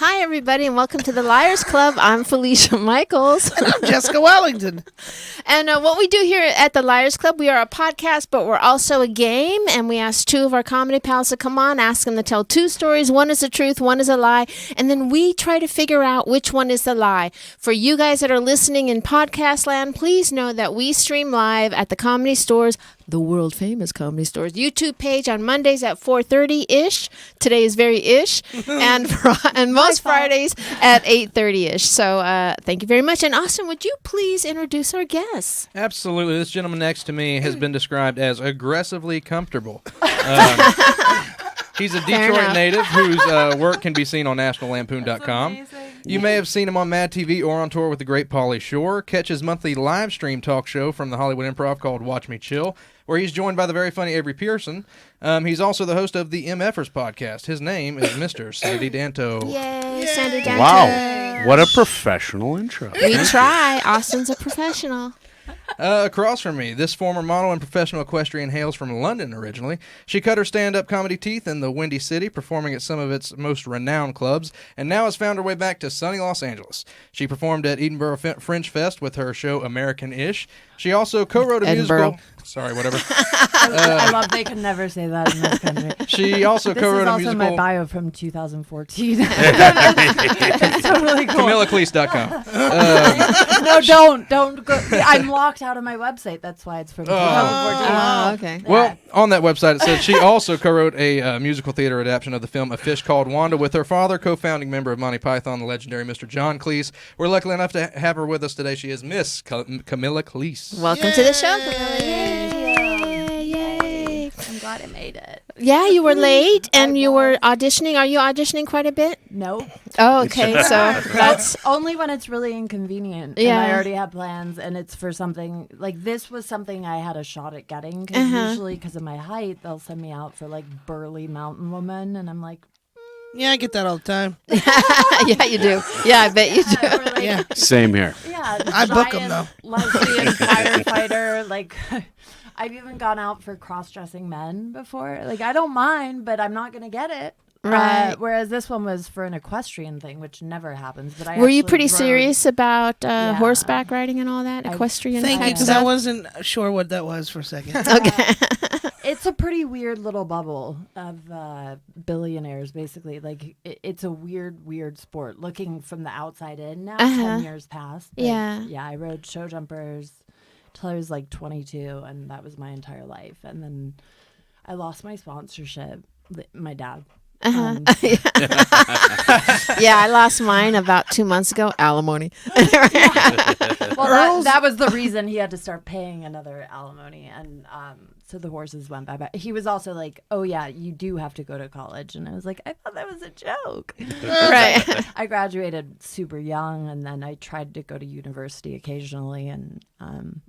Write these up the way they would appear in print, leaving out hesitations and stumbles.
Hi, everybody, and welcome to the Liars Club. I'm Felicia Michaels. And I'm Jessica Wellington. And what we do here at the Liars Club, we are a podcast, but we're also a game. And we ask two of our comedy pals to come on, ask them to tell two stories. One is the truth, one is a lie. And then we try to figure out which one is the lie. For you guys that are listening in podcast land, please know that we stream live at the Comedy Stores, the world famous Comedy Stores YouTube page on Mondays at 4:30-ish. Today is very ish. and most Fridays at 8:30-ish. So thank you very much. And Austin, would you please introduce our guests? Absolutely. This gentleman next to me has been described as aggressively comfortable. He's a Detroit native whose work can be seen on nationallampoon.com. You may have seen him on Mad TV or on tour with the great Pauly Shore. Catch his monthly live stream talk show from the Hollywood Improv called Watch Me Chill, where he's joined by the very funny Avery Pearson. He's also the host of the MFers podcast. His name is Mr. Sandy Danto. Yay, Sandy Danto. Wow, what a professional intro. We try. Austin's a professional. Across from me, this former model and professional equestrian hails from London originally. She cut her stand-up comedy teeth in the Windy City, performing at some of its most renowned clubs, and now has found her way back to sunny Los Angeles. She performed at Edinburgh Fringe Fest with her show American-ish. She also co-wrote a musical... Sorry, whatever. I love they can never say that in this country. She also co-wrote a musical... This is also my bio from 2014. It's totally cool. CamillaCleese.com. No, don't go. I'm locked out of my website. That's why it's from 2014. Okay. Well, on that website, it said she also co-wrote a musical theater adaptation of the film A Fish Called Wanda with her father, co-founding member of Monty Python, the legendary Mr. John Cleese. We're lucky enough to have her with us today. She is Miss Camilla Cleese. Welcome to the show, Camilla. Yay. I'm glad I made it. Yeah, you were late, and you were auditioning. Are you auditioning quite a bit? Nope. Oh, okay. So that's only when it's really inconvenient. Yeah. And I already have plans, and it's for something like this was something I had a shot at getting. Because usually, because of my height, they'll send me out for like burly mountain woman, and I'm like, Yeah, I get that all the time. yeah, you do. Yeah, I bet you do. like, Yeah. Same here. Yeah, I book 'em, though. Lesbian firefighter. Like, I've even gone out for cross-dressing men before. Like, I don't mind, but I'm not gonna get it. Right. Whereas this one was for an equestrian thing, which never happens. But Were you actually pretty rode- serious about horseback riding and all that? Equestrian Thank you, type because I stuff? wasn't sure what that was for a second. Okay. It's a pretty weird little bubble of billionaires, basically. Like, it's a weird sport. Looking from the outside in now, 10 years past. But yeah, I rode show jumpers till I was like 22, and that was my entire life. And then I lost my sponsorship, my dad. Yeah, I lost mine about 2 months ago. Alimony. Well, that was the reason he had to start paying another alimony, and so the horses went bye-bye. He was also like, "Oh yeah, you do have to go to college," and I was like, "I thought that was a joke." Right. I graduated super young, and then I tried to go to university occasionally, and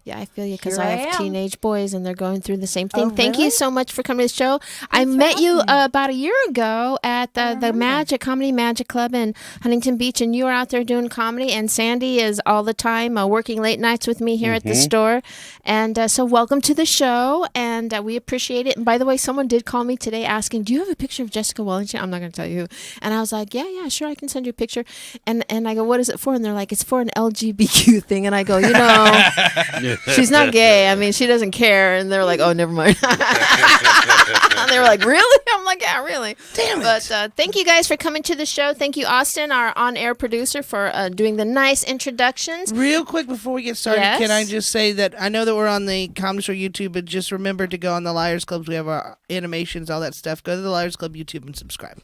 Yeah, I feel you because Here I I have am. teenage boys and they're going through the same thing. Oh, Thank you really? so much for coming to the show. I met you about a year ago at the Comedy Magic Club in Huntington Beach, and you were out there doing comedy. And Sandy is all the time working late nights with me here at the store. And so welcome to the show, and we appreciate it. And by the way, someone did call me today asking, do you have a picture of Jessica Wellington? I'm not going to tell you who. And I was like, yeah, sure, I can send you a picture. And I go, what is it for? And they're like, it's for an LGBTQ thing. And I go, she's not gay. I mean, she doesn't care. And they're like, oh, never mind. And they were like, really? I'm like, yeah, really. Damn it. But thank you guys for coming to the show. Thank you, Austin, our on-air producer, for doing the nice introductions. Real quick before we get started, Yes? can I just say that I know that we're on the Comedy Store YouTube, but just remember to go on the Liars Clubs. We have our animations, all that stuff. Go to the Liars Club YouTube and subscribe.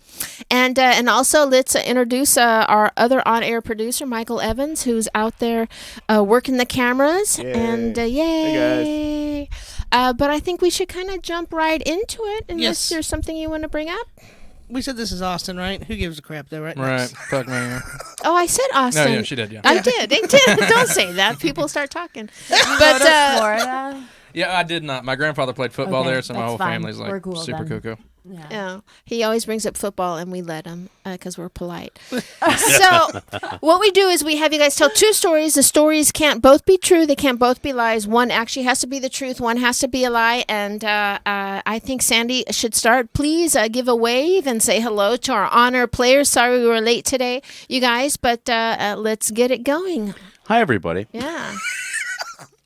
And also, let's introduce our other on-air producer, Michael Evans, who's out there working the cameras. Yay. And yay. Hey, but I think we should kind of jump right into it, unless Yes. there's something you want to bring up. We said this is Austin, right? Who gives a crap, though, right? Right. Fuck me. Yeah. Oh, I said No, Austin. yeah, she did, yeah. I did. Don't say that. People start talking. go But to Florida. Yeah, I did not. My grandfather played football Okay, there, so my that's whole fine. family's We're like cool super then. cuckoo. Yeah. He always brings up football, and we let him because we're polite. So what we do is we have you guys tell 2 stories. The stories can't both be true. They can't both be lies. One actually has to be the truth. One has to be a lie. And I think Sandy should start. Please give a wave and say hello to our honor players. Sorry we were late today, you guys, but let's get it going. Hi, everybody. Yeah.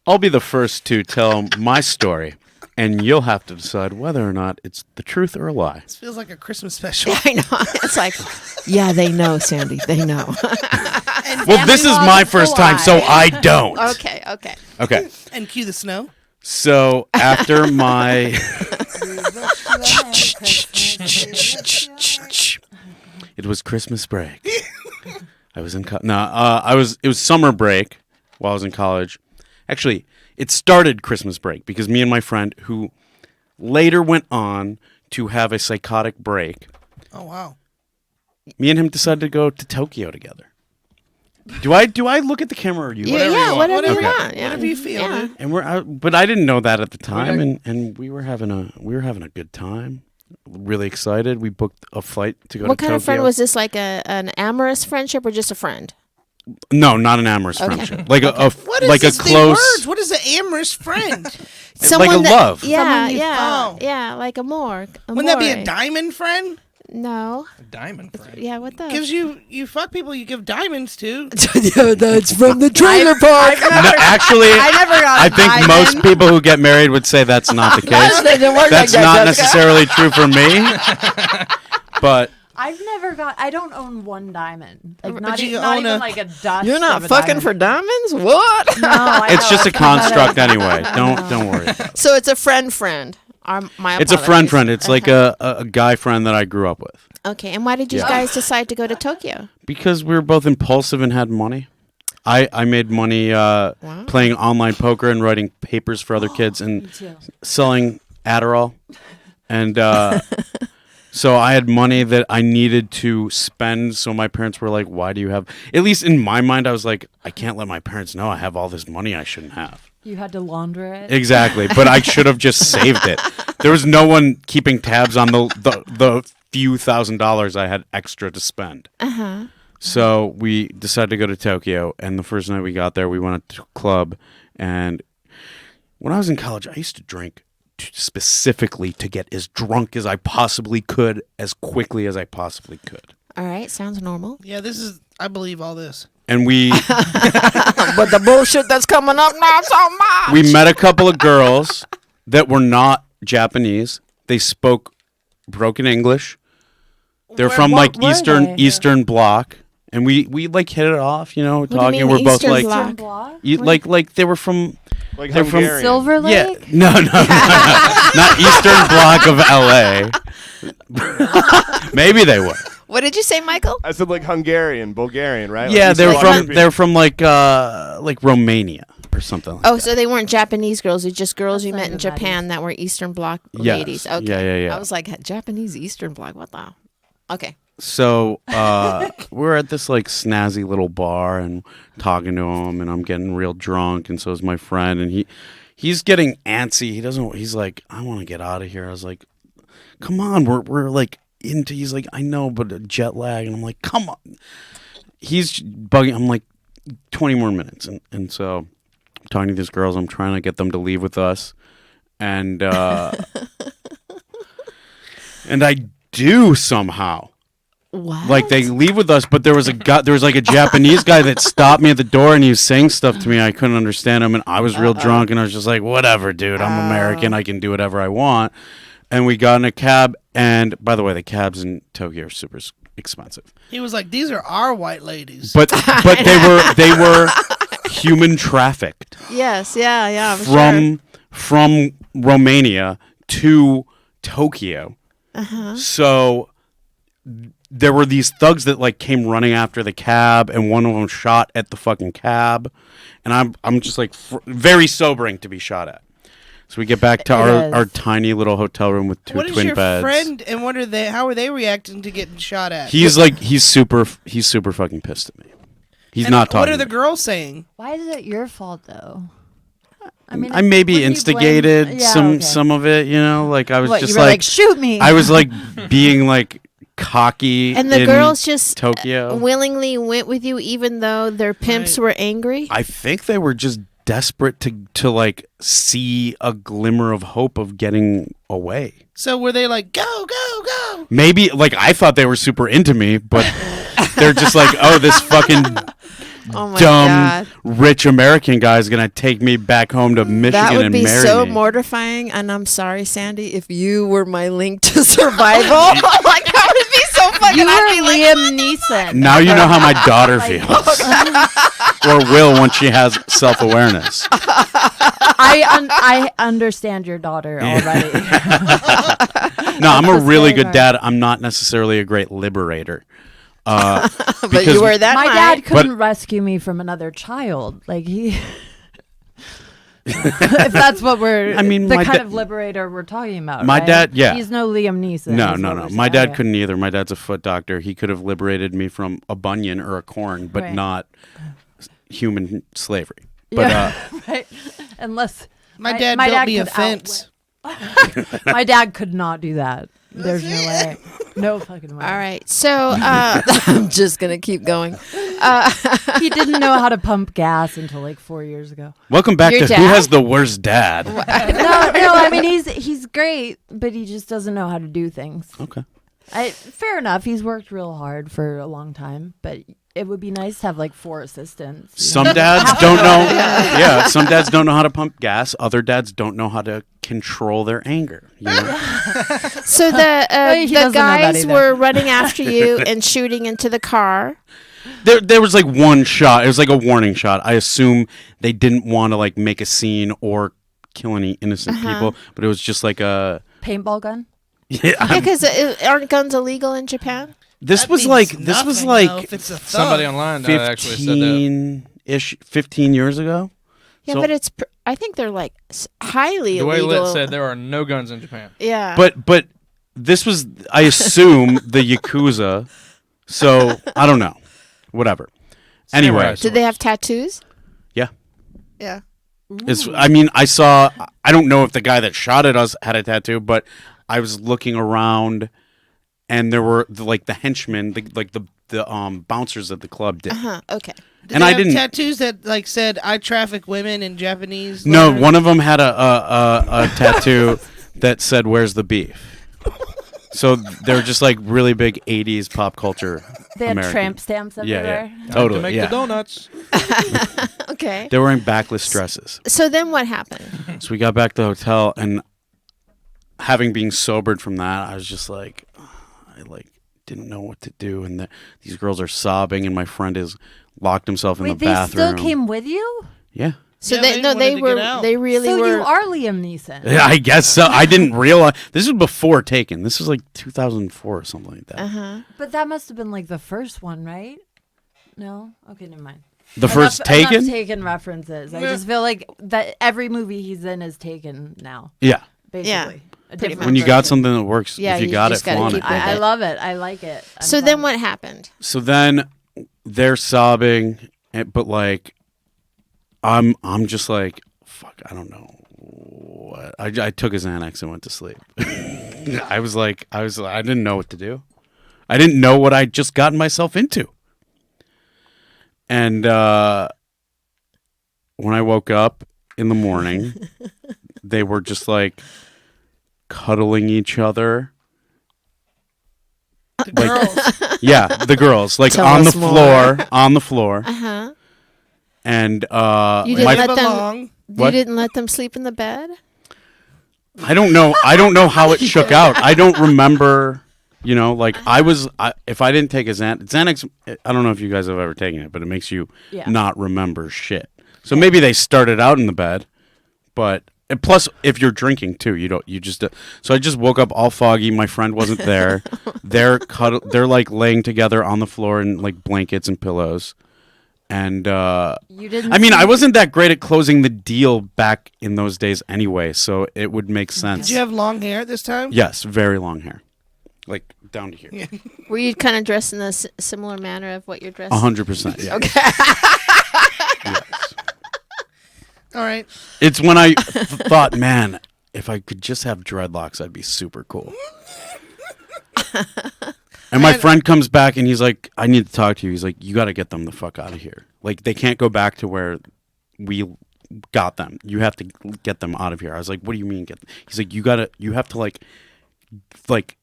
I'll be the first to tell my story, and you'll have to decide whether or not it's the truth or a lie. This feels like a Christmas special. I know. It's like, yeah, they know, Sandy. They know. Well, this is my first time, so I don't. Okay. Okay. And cue the snow. So after my... It was Christmas break. I was in... it was summer break while I was in college. Actually, it started Christmas break because me and my friend, who later went on to have a psychotic break. Oh, wow. Me and him decided to go to Tokyo together. Do I look at the camera or you? Whatever you Okay. want. Yeah. Whatever you feel, dude. And but I didn't know that at the time, and we were having a good time. Really excited. We booked a flight to go to Tokyo. What kind of friend was this? Like an amorous friendship or just a friend? No, not an amorous friendship. Like What is like this a close. Words? What is an amorous friend? Someone like a love. Yeah, Oh. yeah, like amor. Wouldn't that be a diamond friend? No. A diamond friend. Yeah, what the? Gives you fuck people you give diamonds to. Yeah, that's from the trailer park. No, actually, I never got I think most people who get married would say that's not the case. That's not necessarily true for me. But I've never got. I don't own one diamond. Like But not, you not own even a- like a dust. You're not of a fucking diamond. for diamonds? What? No, I it's know, just a it's pathetic. construct anyway. Don't worry about it. So it's a friend. My It's a apologies. friend. It's like a guy friend that I grew up with. Okay, and why did you Yeah. guys decide to go to Tokyo? Because we were both impulsive and had money. I made money playing online poker and writing papers for other kids and too. selling Adderall. And so I had money that I needed to spend. So my parents were like, why do you have... At least in my mind, I was like, I can't let my parents know I have all this money I shouldn't have. You had to launder it. Exactly. But I should have just saved it. There was no one keeping tabs on the few $1,000s I had extra to spend. Uh-huh. So we decided to go to Tokyo, and the first night we got there, we went to a club. And when I was in college, I used to drink specifically to get as drunk as I possibly could, as quickly as I possibly could. All right, sounds normal. Yeah, I believe all this. And we But the bullshit that's coming up now so much. we met a couple of girls that were not Japanese. They spoke broken English. They're from like were they? Eastern Bloc, and we like hit it off, do you talking. mean we're both Eastern like, Bloc? Block? like they were from Like They're from Hungarian. Silver yeah, Lake? no, not Eastern Bloc of LA. Maybe they were. What did you say, Michael? I said like Hungarian, Bulgarian, right? Yeah, Like they're Eastern from European. they're from like Romania or something. Like Oh, that. so they weren't Japanese girls. They're just girls you That's met not in even that Japan that were Eastern Bloc Yes. ladies. Okay. Yeah, yeah. I was like, Japanese Eastern Bloc. What the? Okay. So we're at this like snazzy little bar and talking to him, and I'm getting real drunk, and so is my friend, and he's getting antsy. He's like, I want to get out of here. I was like, come on, we're like into. He's like, I know, but jet lag, and I'm like, come on. He's bugging. I'm like, 20 more minutes, and so I'm talking to these girls. I'm trying to get them to leave with us, and and I do somehow. What? Like they leave with us, but there was like a Japanese guy that stopped me at the door, and he was saying stuff to me. I couldn't understand him, and I was real drunk, and I was just like, "Whatever, dude. I'm American. I can do whatever I want." And we got in a cab, and by the way, the cabs in Tokyo are super expensive. He was like, "These are our white ladies." But they were human trafficked Yes. Yeah. I'm sure. from Romania to Tokyo. So there were these thugs that like came running after the cab, and one of them shot at the fucking cab, and I'm just like very sobering to be shot at. So we get back to our tiny little hotel room with two what is twin your beds. friend, and what are they? How are they reacting to getting shot at? He's super fucking pissed at me. He's And not talking. What are the to me. girls saying? Why is it your fault though? I mean, I maybe wouldn't you instigated blame- some of it, you know, like I was What, just you were like, shoot me. I was like being like cocky, And the in girls just Tokyo. willingly went with you, even though their pimps were angry. I think they were just desperate to like see a glimmer of hope of getting away. So were they like, go, go, go? Maybe like I thought they were super into me, but they're just like, oh, this fucking Oh my dumb God. rich American guy is gonna take me back home to Michigan That would and be marry so me. mortifying, and I'm sorry, Sandy, if you were my link to survival. Like, that would be so fucking. You I'd be were like, Liam Neeson. Now you know how my daughter feels, or will once she has self-awareness. I understand your daughter already. No, I'm a really good Disclaimer. dad. I'm not necessarily a great liberator. but you were that My high. dad couldn't rescue me from another child. Like he. If that's what we're, I mean, the my kind da- of liberator we're talking about. My right? dad- yeah. He's no Liam Neeson. No. is what we're My saying. dad Okay. couldn't either. My dad's a foot doctor. He could have liberated me from a bunion or a corn, but Right. not human slavery. But Yeah, right. Unless My dad built me a could fence. my dad could not do that. There's no way. No fucking way. All right, so I'm just gonna keep going. He didn't know how to pump gas until like 4 years ago. welcome back Your to dad? Who Has the Worst Dad? No, I mean he's great, but he just doesn't know how to do things. Okay. Fair enough. He's worked real hard for a long time, but it would be nice to have like 4 assistants. you Some know? dads don't know. Yeah, some dads don't know how to pump gas. Other dads don't know how to control their anger. You know? So the He doesn't know that guys either. were running after you and shooting into the car. There was like one shot. It was like a warning shot. I assume they didn't want to like make a scene or kill any innocent people, but it was just like a. Paintball gun. Yeah, because aren't guns illegal in Japan? This That was means like this was nothing, like though, if it's a thug. Somebody online actually said that. 15 years ago. Yeah, So- but it's. I think they're like highly The way illegal. Lit said there are no guns in Japan. Yeah, But this was, I assume, the Yakuza. So I don't know. Whatever. Anyway, Samurai did they have tattoos? yeah. Yeah. I mean, I saw. I don't know if the guy that shot at us had a tattoo, but I was looking around, and there were like the henchmen, the bouncers at the club did. Okay. Did And they I have didn't- tattoos that like said "I traffic women" in Japanese. No, letters? one of them had a tattoo that said "Where's the beef." So they're just like really big '80s pop culture. They had American. tramp stamps everywhere. Yeah, To totally. make Yeah, the donuts. Okay. they were wearing backless dresses. So then what happened? So we got back to the hotel, and having been sobered from that, I was just like, I like didn't know what to do, and these girls are sobbing, and my friend is locked himself in Wait, the they bathroom. still came with you? Yeah. So Yeah, they they no, they wanted to were get out. they really So were. you are Liam Neeson. Yeah, I guess so. I didn't realize this was before Taken. This was like 2004 or something like that. But that must have been like the first one, right? No? Okay, never mind. The first Taken. Enough Taken references. I just feel like that every movie he's in is Taken now, Yeah. basically. Yeah, A pretty different much. When you got version. something that works, Yeah, if you you got it, just gotta flaunt keep it. with I it. love it. I like it. I'm So then fine. what happened? So then they're sobbing, but like I'm just like fuck. I don't know what. I took a Xanax and went to sleep. I didn't know what to do. I didn't know what I'd just gotten myself into. And when I woke up in the morning, they were just like cuddling each other. The girls. Yeah, the girls like Tell on the us more. floor, on the floor, Uh-huh. and You didn't my let them. belong. You didn't let them sleep in the bed? I don't know how it shook out. I don't remember. You know, like if I didn't take a Xanax, I don't know if you guys have ever taken it, but it makes you Yeah. not remember shit. So maybe they started out in the bed, but and plus if you're drinking too, you just. So I just woke up all foggy. My friend wasn't there. They're like laying together on the floor in like blankets and pillows, and You didn't. I mean, see- I wasn't that great at closing the deal back in those days anyway, so it would make sense. Did you have long hair at this time? Yes, very long hair. Like down to here. Were you kind of dressed in a similar manner of what you're dressed? 100%. Yeah. Okay. Yes. All right. It's when I thought, man, if I could just have dreadlocks, I'd be super cool. And my friend comes back and he's like, I need to talk to you. He's like, you got to get them the fuck out of here. Like, they can't go back to where we got them. You have to get them out of here. I was like, what do you mean get them? He's like, you have to like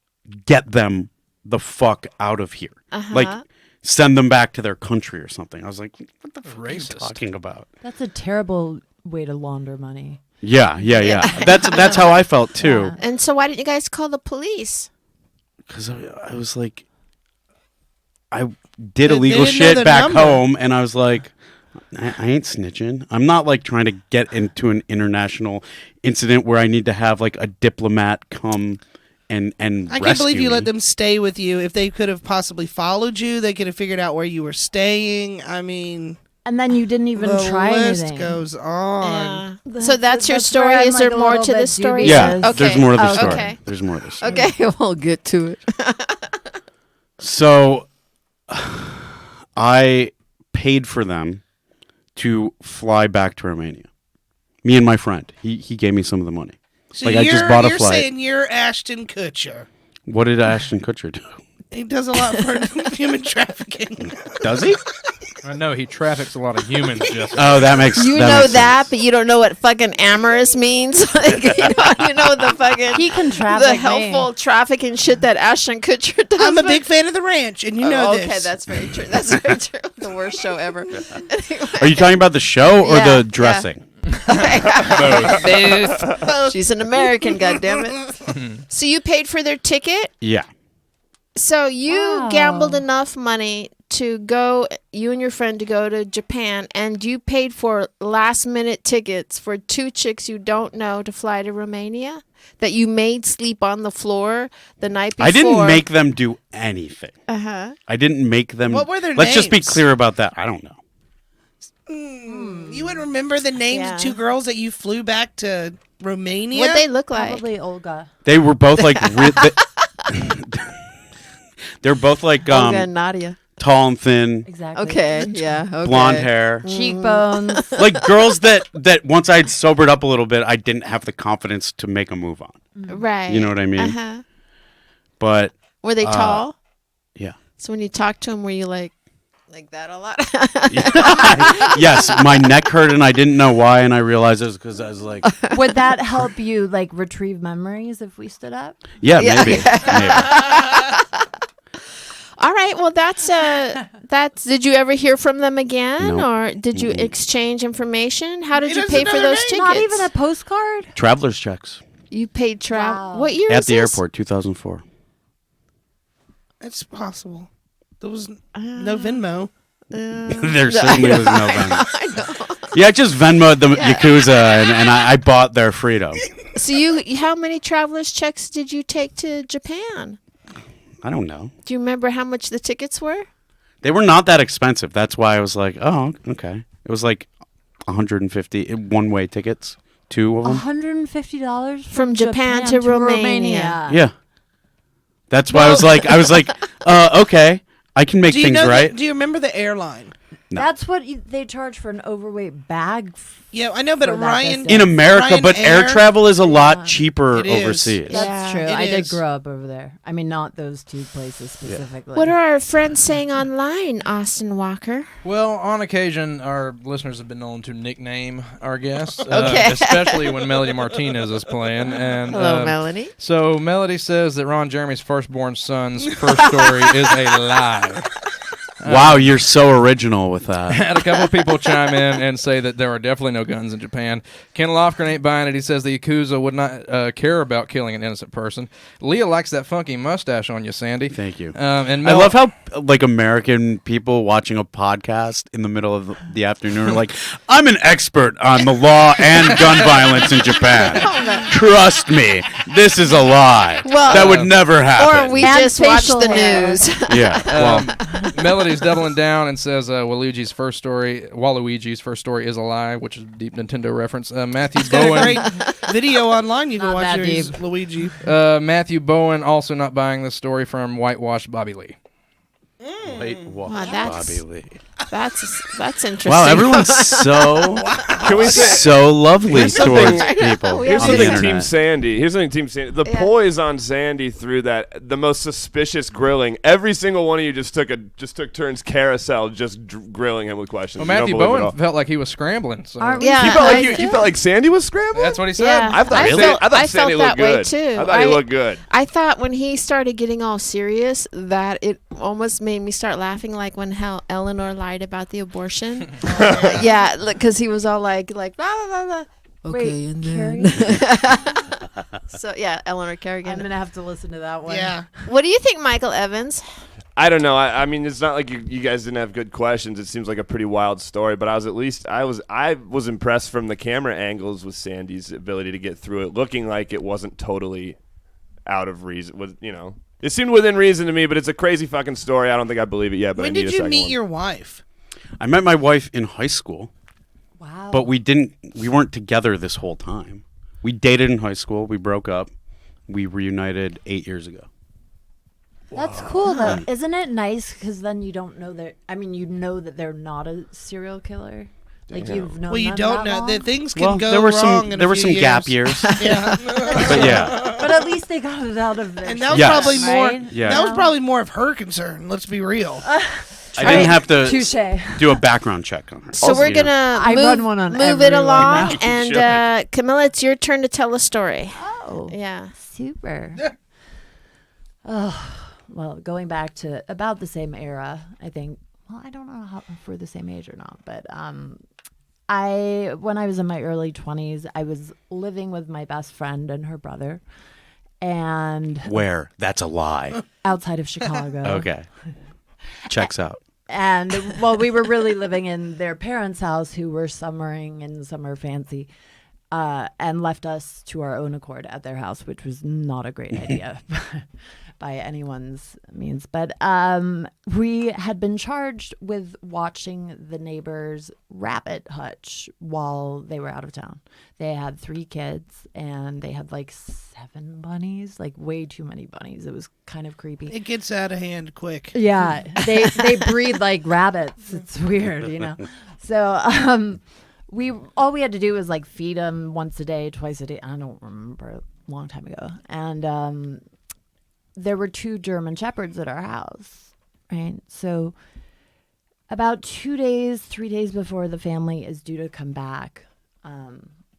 get them the fuck out of here. Like, send them back to their country or something. I was like, what the fuck are you talking about? That's a terrible way to launder money. Yeah. That's how I felt too. Yeah. And so why didn't you guys call the police? Because I was like, I did They illegal didn't know shit the back number. home, and I was like, I ain't snitching. I'm not like trying to get into an international incident where I need to have like a diplomat come and I can't rescue believe you me. let them stay with you. If they could have possibly followed you, they could have figured out where you were staying. I mean, And then you didn't even the try list anything. goes on. So that's your where story. I'm, Is there like, a more little to the bit story? dubious. Yeah, Okay. there's more to the story. Okay. There's more to the story. Okay, we'll get to it. So I paid for them to fly back to Romania. Me and my friend. He gave me some of the money. So Like, I just bought a you're flight. saying you're Ashton Kutcher. What did Ashton Kutcher do? He does a lot for human trafficking. Does he? I know he traffics a lot of humans. Just Oh, that makes You that know makes that, sense. but you don't know what fucking amorous means. Like, you know the fucking He can traffic the me. helpful trafficking shit that Ashton Kutcher does. I'm a but- big fan of the ranch, and you know okay, this. that's very true. That's very true. The worst show ever. Are you talking about the show or Yeah, the dressing? Both. She's an American, goddammit. So you paid for their ticket? Yeah. So you Wow. gambled enough money to go, you and your friend, to go to Japan, and you paid for last minute tickets for two chicks you don't know to fly to Romania that you made sleep on the floor the night before. I didn't make them do anything. Uh-huh. I didn't make them. What were their Let's just be names? clear about that. I don't know. You would remember the names Yeah. of two girls that you flew back to Romania? What'd they look like? Probably Olga. They were both like. They're both like Olga and Nadia. tall and thin, Exactly. Okay, yeah. Okay. blonde hair. Cheekbones. Like girls that once I'd sobered up a little bit, I didn't have the confidence to make a move on. Right. You know what I mean? Uh-huh. But Were they tall? yeah. So when you talked to them, were you like that a lot? Yes, my neck hurt and I didn't know why, and I realized it was because I was like, Would that help you like retrieve memories if we stood up? yeah, maybe. All right. Well, that's. Did you ever hear from them again, No. or did you exchange information? How did He you doesn't pay know for their those name. tickets? Not even a postcard? Traveler's checks You paid travel. Wow. What year at is the this? airport, 2004. It's possible. There was no Venmo. There certainly was no Venmo. Yeah, I just Venmoed the Yakuza and I bought their Frito. So how many travelers checks did you take to Japan? I don't know. Do you remember how much the tickets were? They were not that expensive. That's why I was like, oh, okay. It was like 150 one-way tickets, two of them. $150 From Japan to Romania. Yeah. That's why I was like, okay, I can make Do you things know right. do you remember the airline? No. That's what they charge for an overweight bag. Yeah, I know, but For that Ryan distance. In America, Ryan but air Air- travel is a lot cheaper It is. overseas. That's Yeah. true. It I did is. grow up over there. I mean, not those two places specifically. What are our friends saying online, Austin Walker? Well, on occasion, our listeners have been known to nickname our guests, Okay. especially when Melody Martinez is playing. And Hello, Melanie. So Melody says that Ron Jeremy's firstborn son's first story is a lie. Wow, you're so original with that. Had a couple of people chime in and say that there are definitely no guns in Japan. Ken Lofgren ain't buying it. He says the Yakuza would not care about killing an innocent person. Leah likes that funky mustache on you, Sandy. Thank you. And I love how like American people watching a podcast in the middle of the afternoon are like, I'm an expert on the law and gun violence in Japan. Trust me, this is a lie. Well, that would never happen. Or we And just watched facial the hair. news. yeah. Well, Melody's doubling down and says Waluigi's first story is a lie, which is a deep Nintendo reference. Matthew got a Bowen. great video online you can Not watch that here. He's deep. Luigi. Matthew Bowen also not buying this story from whitewashed Bobby Lee. late watch Wow, that's- Bobby Lee. That's interesting. Wow, everyone's so Can we say so lovely Here's something- towards people. Here's on the something internet. Team Sandy. Here's something Team Sandy. The poise on Sandy through that, the most suspicious grilling. Every single one of you just took turns carousel, just grilling him with questions. Well, You don't Matthew believe it Bowen all. felt like he was scrambling. So. Yeah. You felt like Sandy was scrambling. That's what he said. Yeah. I thought I Sandy, felt- I thought I Sandy felt looked that way, good. too. I thought he looked good. I thought when he started getting all serious that it almost made me start laughing, like when Eleanor lied about the abortion. Yeah, because he was all like blah blah blah blah. Okay, Wait, and Carrie? then So yeah, Eleanor Kerrigan. I'm gonna have to listen to that one. Yeah. What do you think, Michael Evans? I don't know. I mean, it's not like you guys didn't have good questions. It seems like a pretty wild story, but I was impressed from the camera angles with Sandy's ability to get through it, looking like it wasn't totally out of reason. It seemed within reason to me, but it's a crazy fucking story. I don't think I believe it yet. But When I need did a you second meet one. your wife? I met my wife in high school, Wow. but we weren't together this whole time. We dated in high school. We broke up. We reunited 8 years ago. That's cool though, isn't it nice? Because then you don't know that. I mean, you know that they're not a serial killer. Like you've known. Well, you them don't that know long. that things can Well, go there were wrong. some in there a were few some gap years. years, Yeah. but yeah. But at least they got it out of there. And that was Yes. probably more. Right? Yeah. That was probably more of her concern. Let's be real. I didn't have to Touche. do a background check on her. So we're gonna I move, run one on move it everyone along, now. and Camilla, it's your turn to tell a story. Oh, Yeah. super. Oh, well, going back to about the same era, I think. Well, I don't know if we're the same age or not, but when I was in my early 20s, I was living with my best friend and her brother, and Where? That's a lie. outside of Chicago. Okay. Checks out. And well, we were really living in their parents' house, who were summering in summer fancy, and left us to our own accord at their house, which was not a great idea by anyone's means. But we had been charged with watching the neighbor's rabbit hutch while they were out of town. They had 3 kids, and they had like 7 bunnies, like way too many bunnies. It was kind of creepy. It gets out of hand quick. Yeah, they breed like rabbits. It's weird, you know. So all we had to do was like feed them once a day, twice a day. I don't remember, a long time ago. And there were 2 German shepherds at our house, right? So about 3 days before the family is due to come back,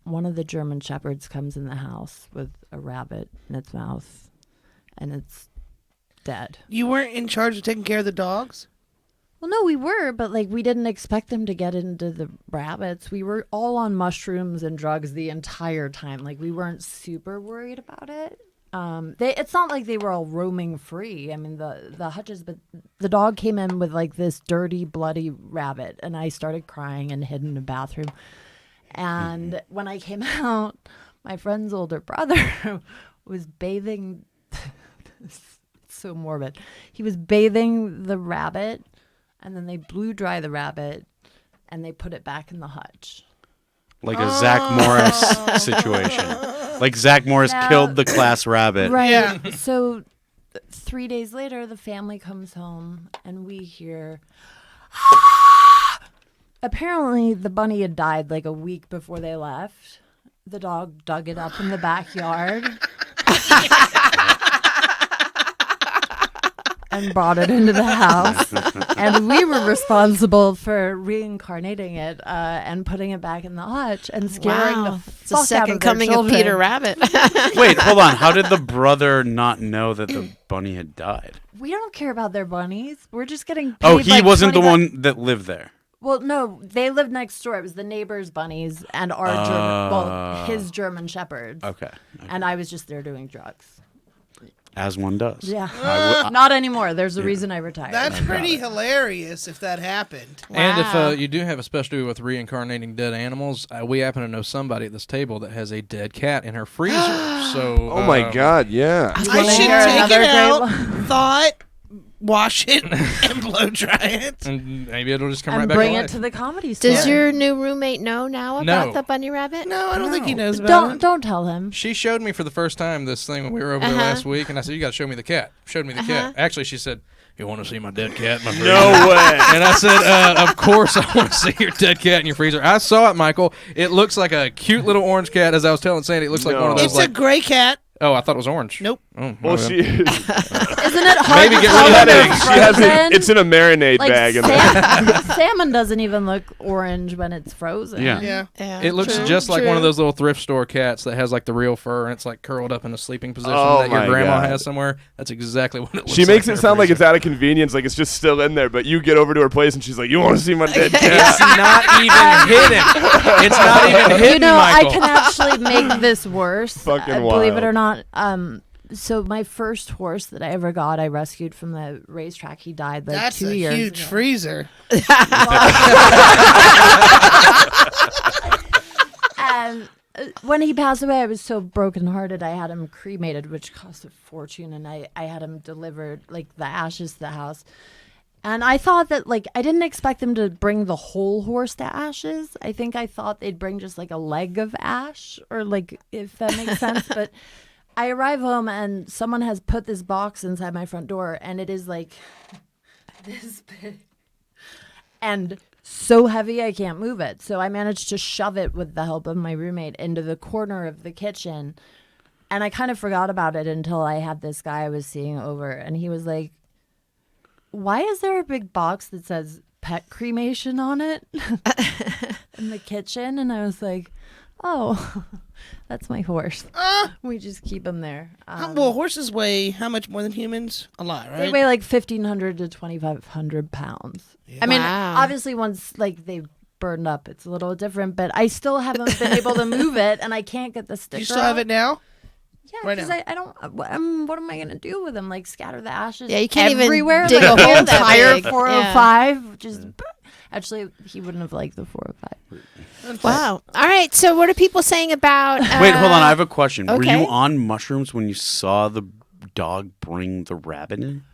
one of the German shepherds comes in the house with a rabbit in its mouth, and it's dead. You weren't in charge of taking care of the dogs? Well, no, we were, but like we didn't expect them to get into the rabbits. We were all on mushrooms and drugs the entire time. Like we weren't super worried about it. It's not like they were all roaming free. I mean, the hutches, but the dog came in with like this dirty, bloody rabbit, and I started crying and hid in the bathroom. And when I came out, my friend's older brother was bathing. It's so morbid. He was bathing the rabbit, and then they blew dry the rabbit, and they put it back in the hutch. Like a Zach Morris situation. Like Zach Morris killed the class rabbit. Right. Yeah. So 3 days later, the family comes home, and we hear. Apparently, the bunny had died like a week before they left. The dog dug it up in the backyard and brought it into the house. And we were responsible for reincarnating it and putting it back in the hutch and scaring the It's the fuck out second of their coming of children. Peter Rabbit. Wait, hold on. How did the brother not know that the bunny had died? We don't care about their bunnies. We're just getting paid. Oh, he like wasn't the $20. one that lived there. Well, no, they lived next door. It was the neighbor's bunnies and our his German shepherds. Okay. And I was just there doing drugs. As one does. Yeah. Not anymore. There's a reason I retired. That's pretty hilarious if that happened. And Wow. if you do have a specialty with reincarnating dead animals, we happen to know somebody at this table that has a dead cat in her freezer. So, Oh my God, yeah. I wanna should hear take another it great out. one? Thought wash it and blow dry it. And maybe it'll just come and right back bring to it life. to the comedy store. Does your new roommate know now about No. the bunny rabbit? No, I don't think he knows about it. Don't tell him. She showed me for the first time this thing when we were over there last week, and I said, "You got to show me the cat." Showed me the cat. Actually, she said, "You want to see my dead cat in my freezer?" No way. And I said, "Of course I want to see your dead cat in your freezer." I saw it, Michael. It looks like a cute little orange cat. As I was telling Sandy, it looks like one of those. It's a gray cat. Oh, I thought it was orange. Nope. Oh, Well, okay. isn't it hard Maybe to get tell rid of when that they're egg. She has frozen? it's in a marinade Like bag in there. salmon doesn't even look orange when it's frozen. Yeah. Yeah. It looks True, just like true. one of those little thrift store cats that has like the real fur and it's like curled up in a sleeping position Oh that your my grandma God. has somewhere. That's exactly what it looks like. She makes in it her sound like freezer. it's out of convenience, like it's just still in there. But you get over to her place and she's like, "You want to see my dead cat?" It's not even hidden. It's not even hidden, You know, Michael. I can actually make this worse. Fucking believe it wild. or not. So my first horse that I ever got, I rescued from the racetrack. He died like That's 2 a years huge ago. freezer. And when he passed away, I was so brokenhearted. I had him cremated, which cost a fortune, and I had him delivered, like, the ashes to the house. And I thought that, like, I didn't expect them to bring the whole horse to ashes. I think I thought they'd bring just, like, a leg of ash, or, like, if that makes sense. But I arrive home, and someone has put this box inside my front door, and it is, like, this big. And so heavy I can't move it. So I managed to shove it with the help of my roommate into the corner of the kitchen. And I kind of forgot about it until I had this guy I was seeing over, and he was like, "Why is there a big box that says pet cremation on it in the kitchen?" And I was like, "Oh, that's my horse. We just keep him there." Well, horses weigh how much more than humans? A lot, right? They weigh like 1,500 to 2,500 pounds. I mean, Wow. obviously once like they burned up, it's a little different, but I still haven't been able to move it, and I can't get the sticker. You still have it now? Yeah, right because now? I don't. What am I gonna do with them? Like scatter the ashes? Yeah, you can't even everywhere. dig like, a hole the that entire big. 405. Just actually, he wouldn't have liked the 405. Wow. All right. So what are people saying about? Wait, hold on. I have a question. Were okay. you on mushrooms when you saw the dog bring the rabbit in?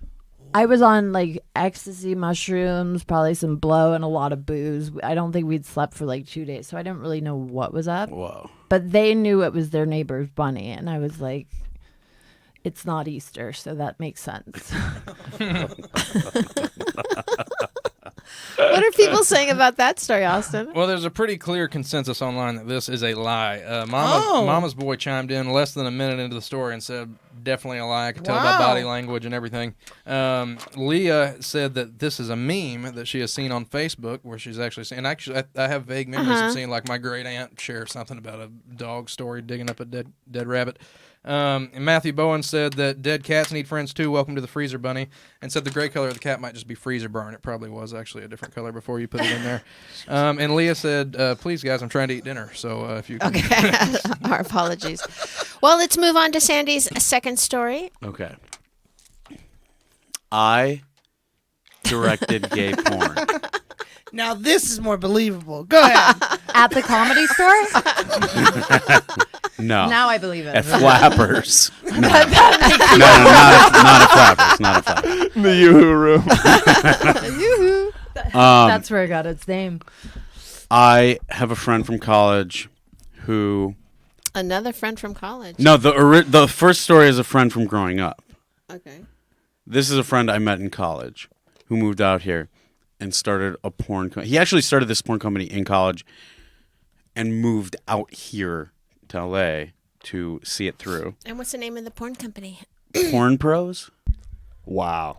I was on like ecstasy mushrooms, probably some blow, and a lot of booze. I don't think we'd slept for like 2 days, so I didn't really know what was up. Whoa. But they knew it was their neighbor's bunny, and I was like, "It's not Easter, so that makes sense." What are people saying about that story, Austin? Well, there's a pretty clear consensus online that this is a lie. Oh. Mama's boy chimed in less than a minute into the story and said, definitely a lie. I could tell by Wow. body language and everything. Leah said that this is a meme that she has seen on Facebook where she's actually seen, and actually I have vague memories of seeing like my great aunt share something about a dog story digging up a dead rabbit. And Matthew Bowen said that dead cats need friends too. Welcome to the freezer bunny. And said the gray color of the cat might just be freezer burn. It probably was actually a different color before you put it in there. And Leah said, please guys, I'm trying to eat dinner. So if you can. Okay. Our apologies. Well, let's move on to Sandy's second story. Okay. I directed gay porn. Now this is more believable. Go ahead. At the Comedy Store? No. Now I believe it. At Flappers. No, no, not at Flappers. Not at Flappers. The Yoo-hoo room. That's where it got its name. I have a friend from college who... Another friend from college. No, the first story is a friend from growing up. Okay. This is a friend I met in college who moved out here and started a porn company. He actually started this porn company in college and moved out here to LA to see it through. And what's the name of the porn company? Porn Pros? Wow.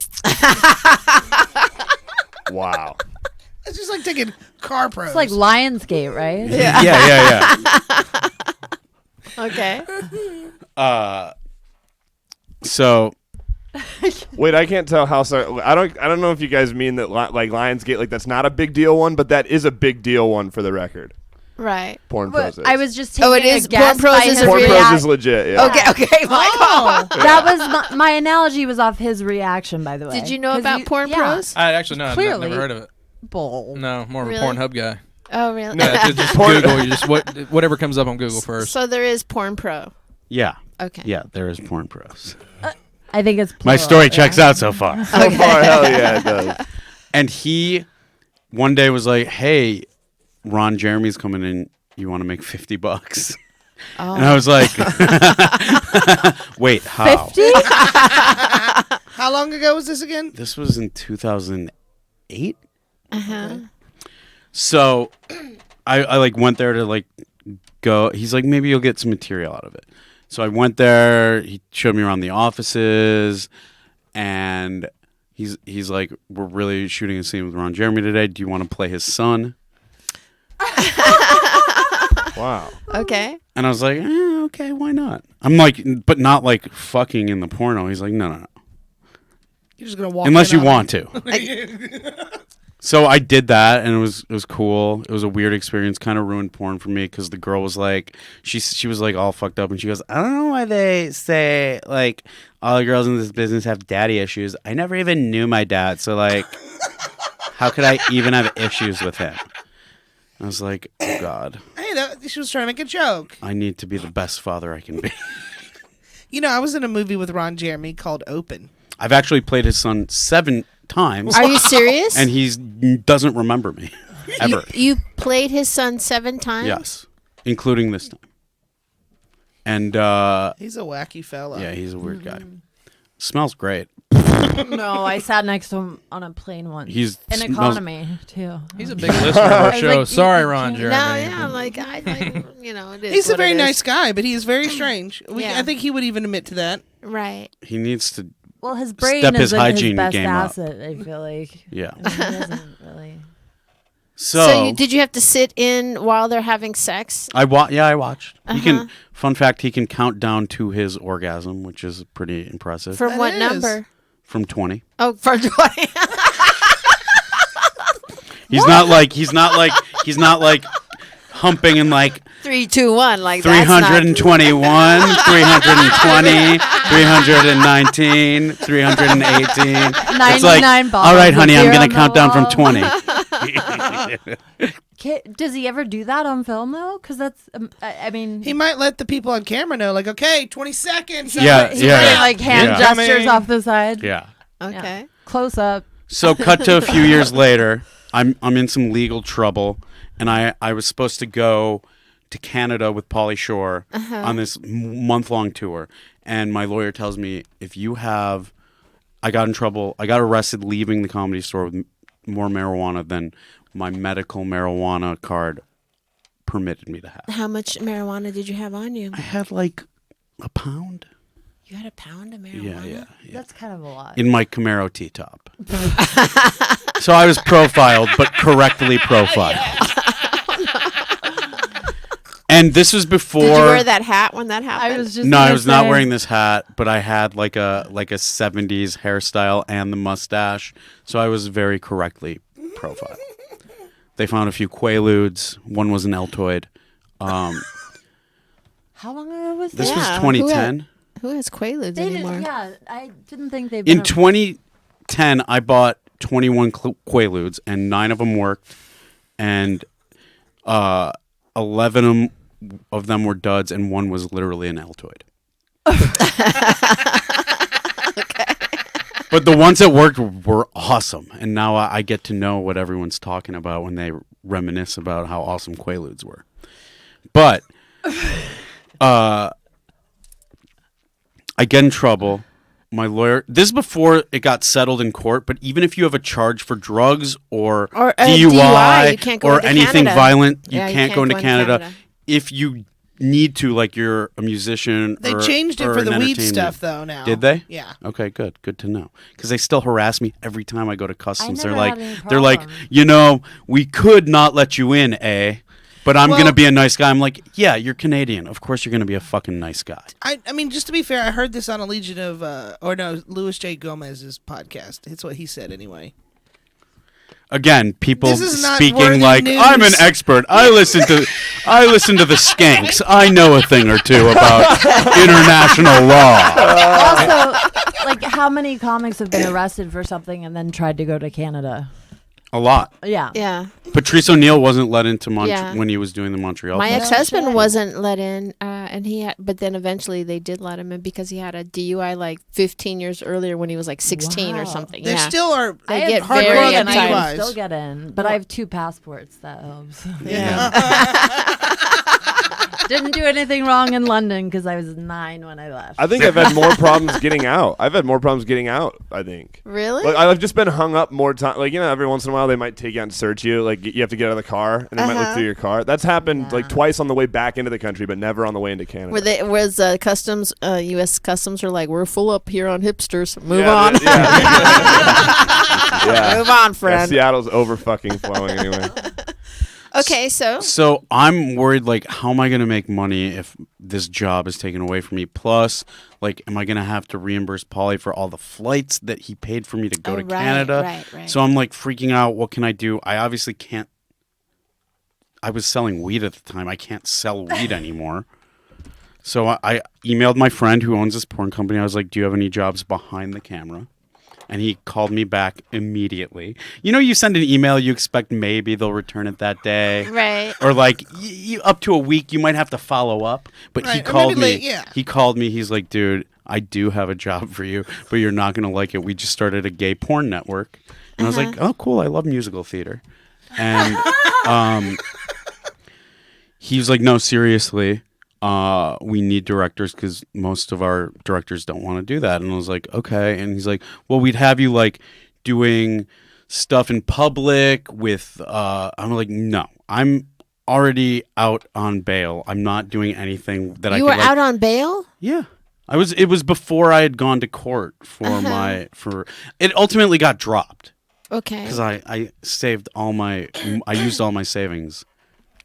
Wow. It's just like taking car pros. It's like Lionsgate, right? Yeah. Okay. So Wait, I can't tell how. Sorry, I don't know if you guys mean that like Lionsgate, like that's not a big deal one, but that is a big deal one for the record. Right. Porn But Pros. Is. I was just taking it is. a guess Porn Pros by is his a Porn real- Pros is legit. Yeah. Okay, Michael. That was my analogy was off his reaction, by the way. Did you know 'Cause about Porn yeah. Pros? I actually no, I've Clearly. never heard of it. Bull. No, more of Really? a Pornhub guy. Oh, really? No, just Google. You just whatever comes up on Google first. So there is Porn Pro. yeah. Okay. Yeah, there is Porn Pros. I think it's plural, My story checks out so far. So far, hell yeah, it does. And he one day was like, "Hey, Ron Jeremy's coming in. You want to make $50?" Oh. And I was like, "Wait, how?" 50? How long ago was this again? This was in 2008. Uh-huh. So I like went there to like go. He's like, maybe you'll get some material out of it. So I went there. He showed me around the offices, and he's like, we're really shooting a scene with Ron Jeremy today. Do you want to play his son? Wow. Okay. And I was like, okay, why not? I'm like, but not like fucking in the porno. He's like, no. You're just gonna walk. Unless you want to. So I did that, and it was cool. It was a weird experience. Kind of ruined porn for me because the girl was like, she was like all fucked up, and she goes, I don't know why they say like all the girls in this business have daddy issues. I never even knew my dad, so like, how could I even have issues with him? I was like, oh God. Hey, she was trying to make a joke. I need to be the best father I can be. You know, I was in a movie with Ron Jeremy called Open. I've actually played his son 7 times. Are you serious? And he doesn't remember me ever. You played his son 7 times? Yes, including this time. And He's a wacky fella. yeah, he's a weird guy. Smells great. No, I sat next to him on a plane once. He's in smells- economy too. He's a big listener of our I was show. like, Sorry, you Ron can't- Jeremy. No, yeah, like it is. He's a what very it is. nice guy, but he is very strange. Yeah. I think he would even admit to that. Right. He needs to. Well, his brain Step his isn't hygiene his best game up. asset. I feel like. Yeah. I mean, he doesn't really. So, did you have to sit in while they're having sex? I watched. He Uh-huh. can. Fun fact: he can count down to his orgasm, which is pretty impressive. From That what is. number? From 20. Oh, from 20. He's not like humping and like 3, 2, 1. Like that's 321, 320, 319, 318. It's like, 99 all right, bottles of honey, I'm beer going on to the count down from wall. 20. Does he ever do that on film though? Because that's, I mean, He might let the people on camera know, like, okay, 20 seconds. Yeah, he's yeah. doing, like hand Yeah. gestures off the side. Yeah. Okay. Close up. So cut to a few years later, I'm in some legal trouble, and I was supposed to go to Canada with Pauly Shore on this month-long tour, and my lawyer tells me, I got in trouble, I got arrested leaving the Comedy Store with more marijuana than my medical marijuana card permitted me to have. How much marijuana did you have on you? I had like a pound. You had a pound of marijuana? Yeah. That's kind of a lot. In my Camaro T-top. So I was profiled, but correctly profiled. And this was before. Did you wear that hat when that happened? I was just. No, I gonna was not say- wearing this hat, but I had like a 70s hairstyle and the mustache, so I was very correctly profiled. They found a few Quaaludes. One was an Altoid. How long ago was This that? was Yeah, 2010. Who has Quaaludes They anymore? didn't, yeah, I didn't think they've In been. 2010, I bought 21 Quaaludes, and 9 of them worked, and 11 of them were duds, and 1 was literally an Altoid. But the ones that worked were awesome, and now I get to know what everyone's talking about when they reminisce about how awesome Quaaludes were. But I get in trouble. My lawyer. This is before it got settled in court. But even if you have a charge for drugs or DUI, you can't go or into anything Canada. violent, you Yeah, you can't go into Canada. Canada. If you need to, like you're a musician. They or, changed it or for an the weed entertainment. stuff, though, now. Did they? Yeah. Okay, good to know. Because they still harass me every time I go to customs. never had any They're like, problem. we could not let you in, but I'm Well- gonna be a nice guy. I'm like, yeah, you're Canadian. Of course you're gonna be a fucking nice guy. I mean, just to be fair, I heard this on a Legion of, Louis J. Gomez's podcast. It's what he said anyway. Again, people This is not speaking worthy like news. I'm an expert. I listen to the Skanks. I know a thing or two about international law. Also, like, how many comics have been arrested for something and then tried to go to Canada? A lot. Yeah. Yeah. Patrice O'Neill wasn't let into Yeah. when he was doing the Montreal. My Festival. ex-husband wasn't let in, and but then eventually they did let him in because he had a DUI like 15 years earlier when he was like 16 or Wow. something. There yeah. still are They I get have very hard and I uptight. can still get in, but I have 2 passports. That helps. Didn't do anything wrong in London because I was 9 when I left. I think I've had more problems getting out. I think. Really? Like, I've just been hung up more time. Like, every once in a while they might take you out and search you. Like, you have to get out of the car and they might look through your car. That's happened like twice on the way back into the country, but never on the way into Canada. Was customs, U.S. Customs are like, we're full up here on hipsters. Move Yeah, on. Yeah. Move on, friend. Seattle's over fucking flowing anyway. Okay, so So I'm worried, like, how am I going to make money if this job is taken away from me? Plus, like, am I going to have to reimburse Paulie for all the flights that he paid for me to go to Canada? Right. So I'm, like, freaking out. What can I do? I obviously can't. I was selling weed at the time. I can't sell weed anymore. So I emailed my friend who owns this porn company. I was like, do you have any jobs behind the camera? And he called me back immediately. You send an email, you expect maybe they'll return it that day. Right. Or like up to a week, you might have to follow up. But he called me. He called me. He's like, dude, I do have a job for you, but you're not going to like it. We just started a gay porn network. And I was like, oh, cool. I love musical theater. And he was like, no, seriously. We need directors because most of our directors don't want to do that. And I was like, okay. And he's like, well, we'd have you like doing stuff in public with, I'm like, no, I'm already out on bail. I'm not doing anything that You were out on bail? Yeah. It was before I had gone to court for it ultimately got dropped. Okay. Because I used all my savings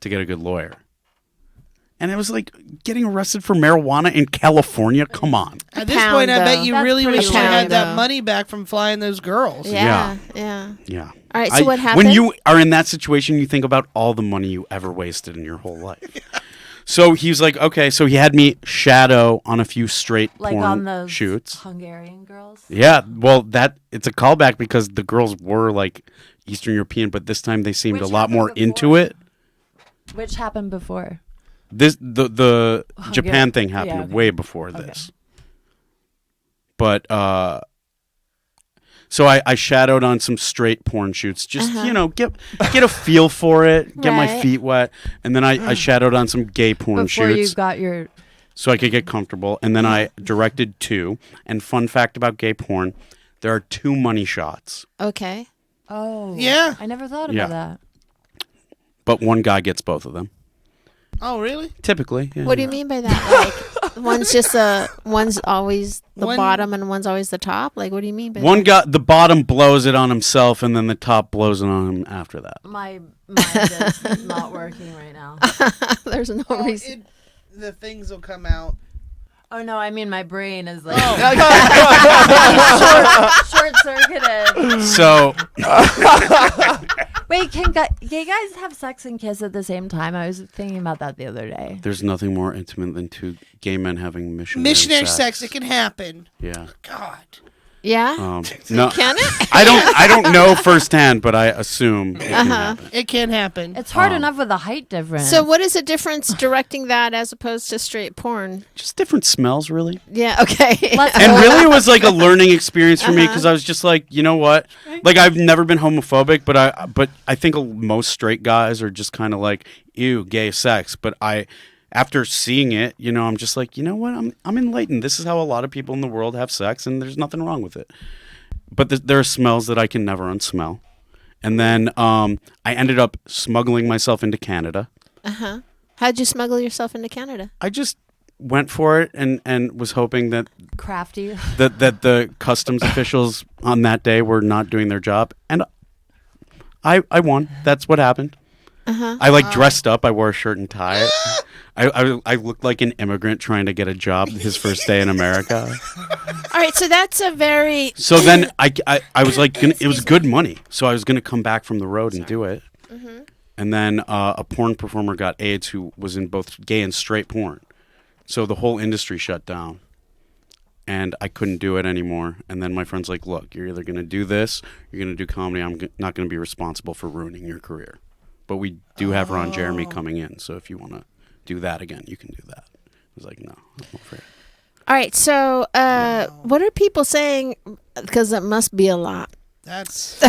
to get a good lawyer. And it was like getting arrested for marijuana in California. Come on. At this point, I bet you That's really pretty wish you had low. that money back from flying those girls. Yeah. Yeah. All right, so what happened? When you are in that situation, you think about all the money you ever wasted in your whole life. So he's like, okay. So he had me shadow on a few straight like porn on those shoots. Hungarian girls. Yeah. Well, it's a callback because the girls were like Eastern European, but this time they seemed a lot more into it. Which happened before? The Japan thing happened way before this. But so I shadowed on some straight porn shoots, just get a feel for it, get my feet wet, and then I shadowed on some gay porn Before shoots. you got your so I could get comfortable, and then I directed 2. And fun fact about gay porn, there are 2 money shots. Okay. Oh. Yeah. I never thought about that. But one guy gets both of them. Oh, really? Typically. Yeah. What do you mean by that? Like one's always the bottom and one's always the top? Like what do you mean by that? One guy, the bottom blows it on himself, and then the top blows it on him after that. My mind is not working right now. There's no reason. The things will come out. Oh no, I mean my brain is like Oh. short circuited. So Wait, can gay guys have sex and kiss at the same time? I was thinking about that the other day. there's nothing more intimate than 2 gay men having missionary Sex. It can happen. Yeah. God. Yeah? No, Can it? I don't know firsthand, but I assume it can happen. It can happen. It's hard enough with a height difference. So what is the difference directing that as opposed to straight porn? Just different smells, really. Yeah, okay. And really, it was like a learning experience for me because I was just like, you know what? Like, I've never been homophobic, but I think most straight guys are just kind of like, ew, gay sex. But after seeing it, I'm just like, you know what? I'm enlightened. This is how a lot of people in the world have sex, and there's nothing wrong with it. But there are smells that I can never unsmell. And then I ended up smuggling myself into Canada. How'd you smuggle yourself into Canada? I just went for it and was hoping that crafty. that the customs officials on that day were not doing their job, and I won. That's what happened. I dressed up. I wore a shirt and tie. I looked like an immigrant trying to get a job his first day in America. All right, so that's a very... So then I was like, it was good money. So I was going to come back from the road and do it. And then a porn performer got AIDS who was in both gay and straight porn. So the whole industry shut down. and I couldn't do it anymore. And then my friend's like, look, you're either going to do this, you're going to do comedy. I'm not going to be responsible for ruining your career. But we do have Ron Jeremy coming in, so if you want to do that again, you can do that. I was like, no, I'm afraid. All right, so what are people saying? Because it must be a lot. That's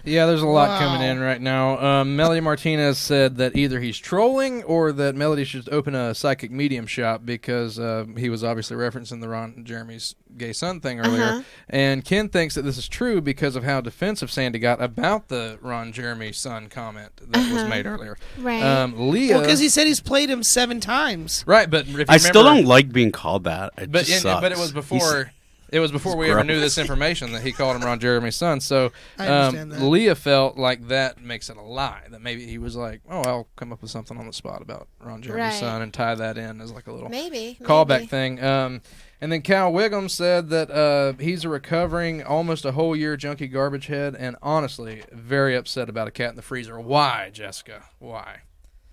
Yeah, there's a lot coming in right now. Melody Martinez said that either he's trolling or that Melody should open a psychic medium shop because he was obviously referencing the Ron Jeremy's gay son thing earlier. And Ken thinks that this is true because of how defensive Sandy got about the Ron Jeremy son comment that was made earlier. Right. Leah, because he said he's played him 7 times. right, but if you I still remember- don't like being called that. It But just sucks. but it was before. It was before we ever knew this information that he called him Ron Jeremy's son. So I understand that. Leah felt like that makes it a lie. That maybe he was like, "Oh, I'll come up with something on the spot about Ron Jeremy's son and tie that in as like a little callback thing." And then Cal Wiggum said that he's a recovering, almost a whole year junkie garbage head, and honestly, very upset about a cat in the freezer. Why, Jessica? Why?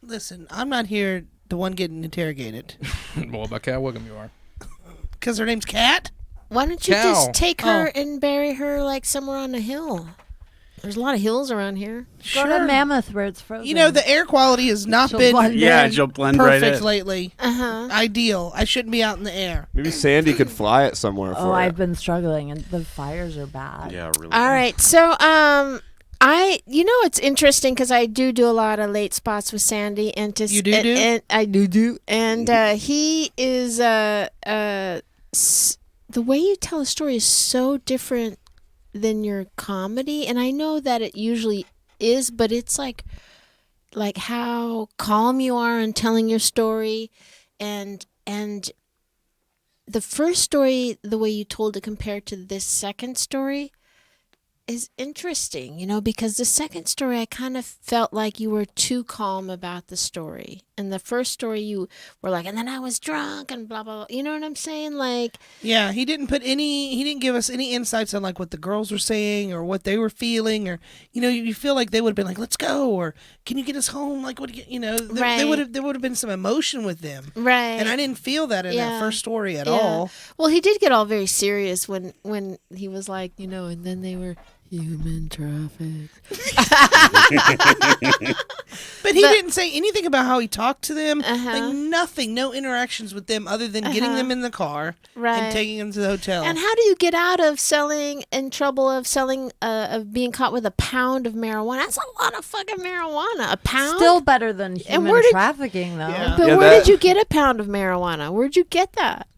Listen, I'm not here the one getting interrogated. Well, about Cal Wiggum, you are. Because her name's Kat? Why don't you Cal. just take her and bury her like somewhere on a hill? There's a lot of hills around here. Go to Mammoth where it's frozen. You know, the air quality has not She'll been blend yeah, in. she'll blend right perfect in. lately. Ideal. I shouldn't be out in the air. Maybe Sandy could fly it somewhere for Oh, you. I've been struggling, and the fires are bad. Yeah, really. All right, so it's interesting because I do a lot of late spots with Sandy, and You do? and I do, and he is the way you tell a story is so different than your comedy, and I know that it usually is, but it's like how calm you are in telling your story, and the first story, the way you told it compared to this second story is interesting, because the second story I kind of felt like you were too calm about the story. And the first story you were like, and then I was drunk and blah, blah, blah. You know what I'm saying? Like, yeah, he didn't give us any insights on like what the girls were saying or what they were feeling, or, you feel like they would have been like, let's go, or can you get us home? Like, what, Right. there would have been some emotion with them. right. And I didn't feel that in that first story at Yeah. all. Well, he did get all very serious when he was like, and then they were human traffic. But he didn't say anything about how he talked to them. Uh-huh. Like nothing, no interactions with them other than getting them in the car Right. and taking them to the hotel. And how do you get out of of being caught with a pound of marijuana? That's a lot of fucking marijuana. A pound? Still better than human where did- trafficking, though. Yeah. But Yeah, where that- did you get a pound of marijuana? Where'd you get that?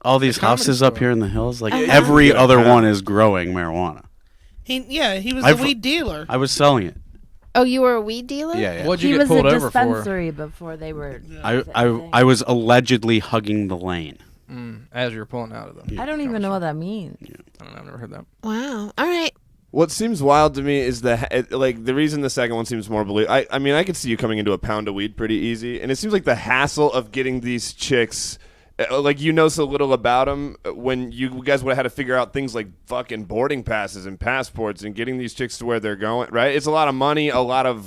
All these Comedy houses up store. here in the hills, like Uh-huh. every other one is growing marijuana. He was I've- the weed dealer. I was selling it. Oh, you were a weed dealer? Yeah, yeah. What'd He you was get pulled a over for? dispensary before they were. I was allegedly hugging the lane. As you were pulling out of them. I don't even know what that means. I don't know. I've never heard that. Wow. All right. What seems wild to me is the reason the second one seems more believable. I mean, I could see you coming into a pound of weed pretty easy, and it seems like the hassle of getting these chicks, like so little about them, when you guys would have had to figure out things like fucking boarding passes and passports and getting these chicks to where they're going. Right? It's a lot of money, a lot of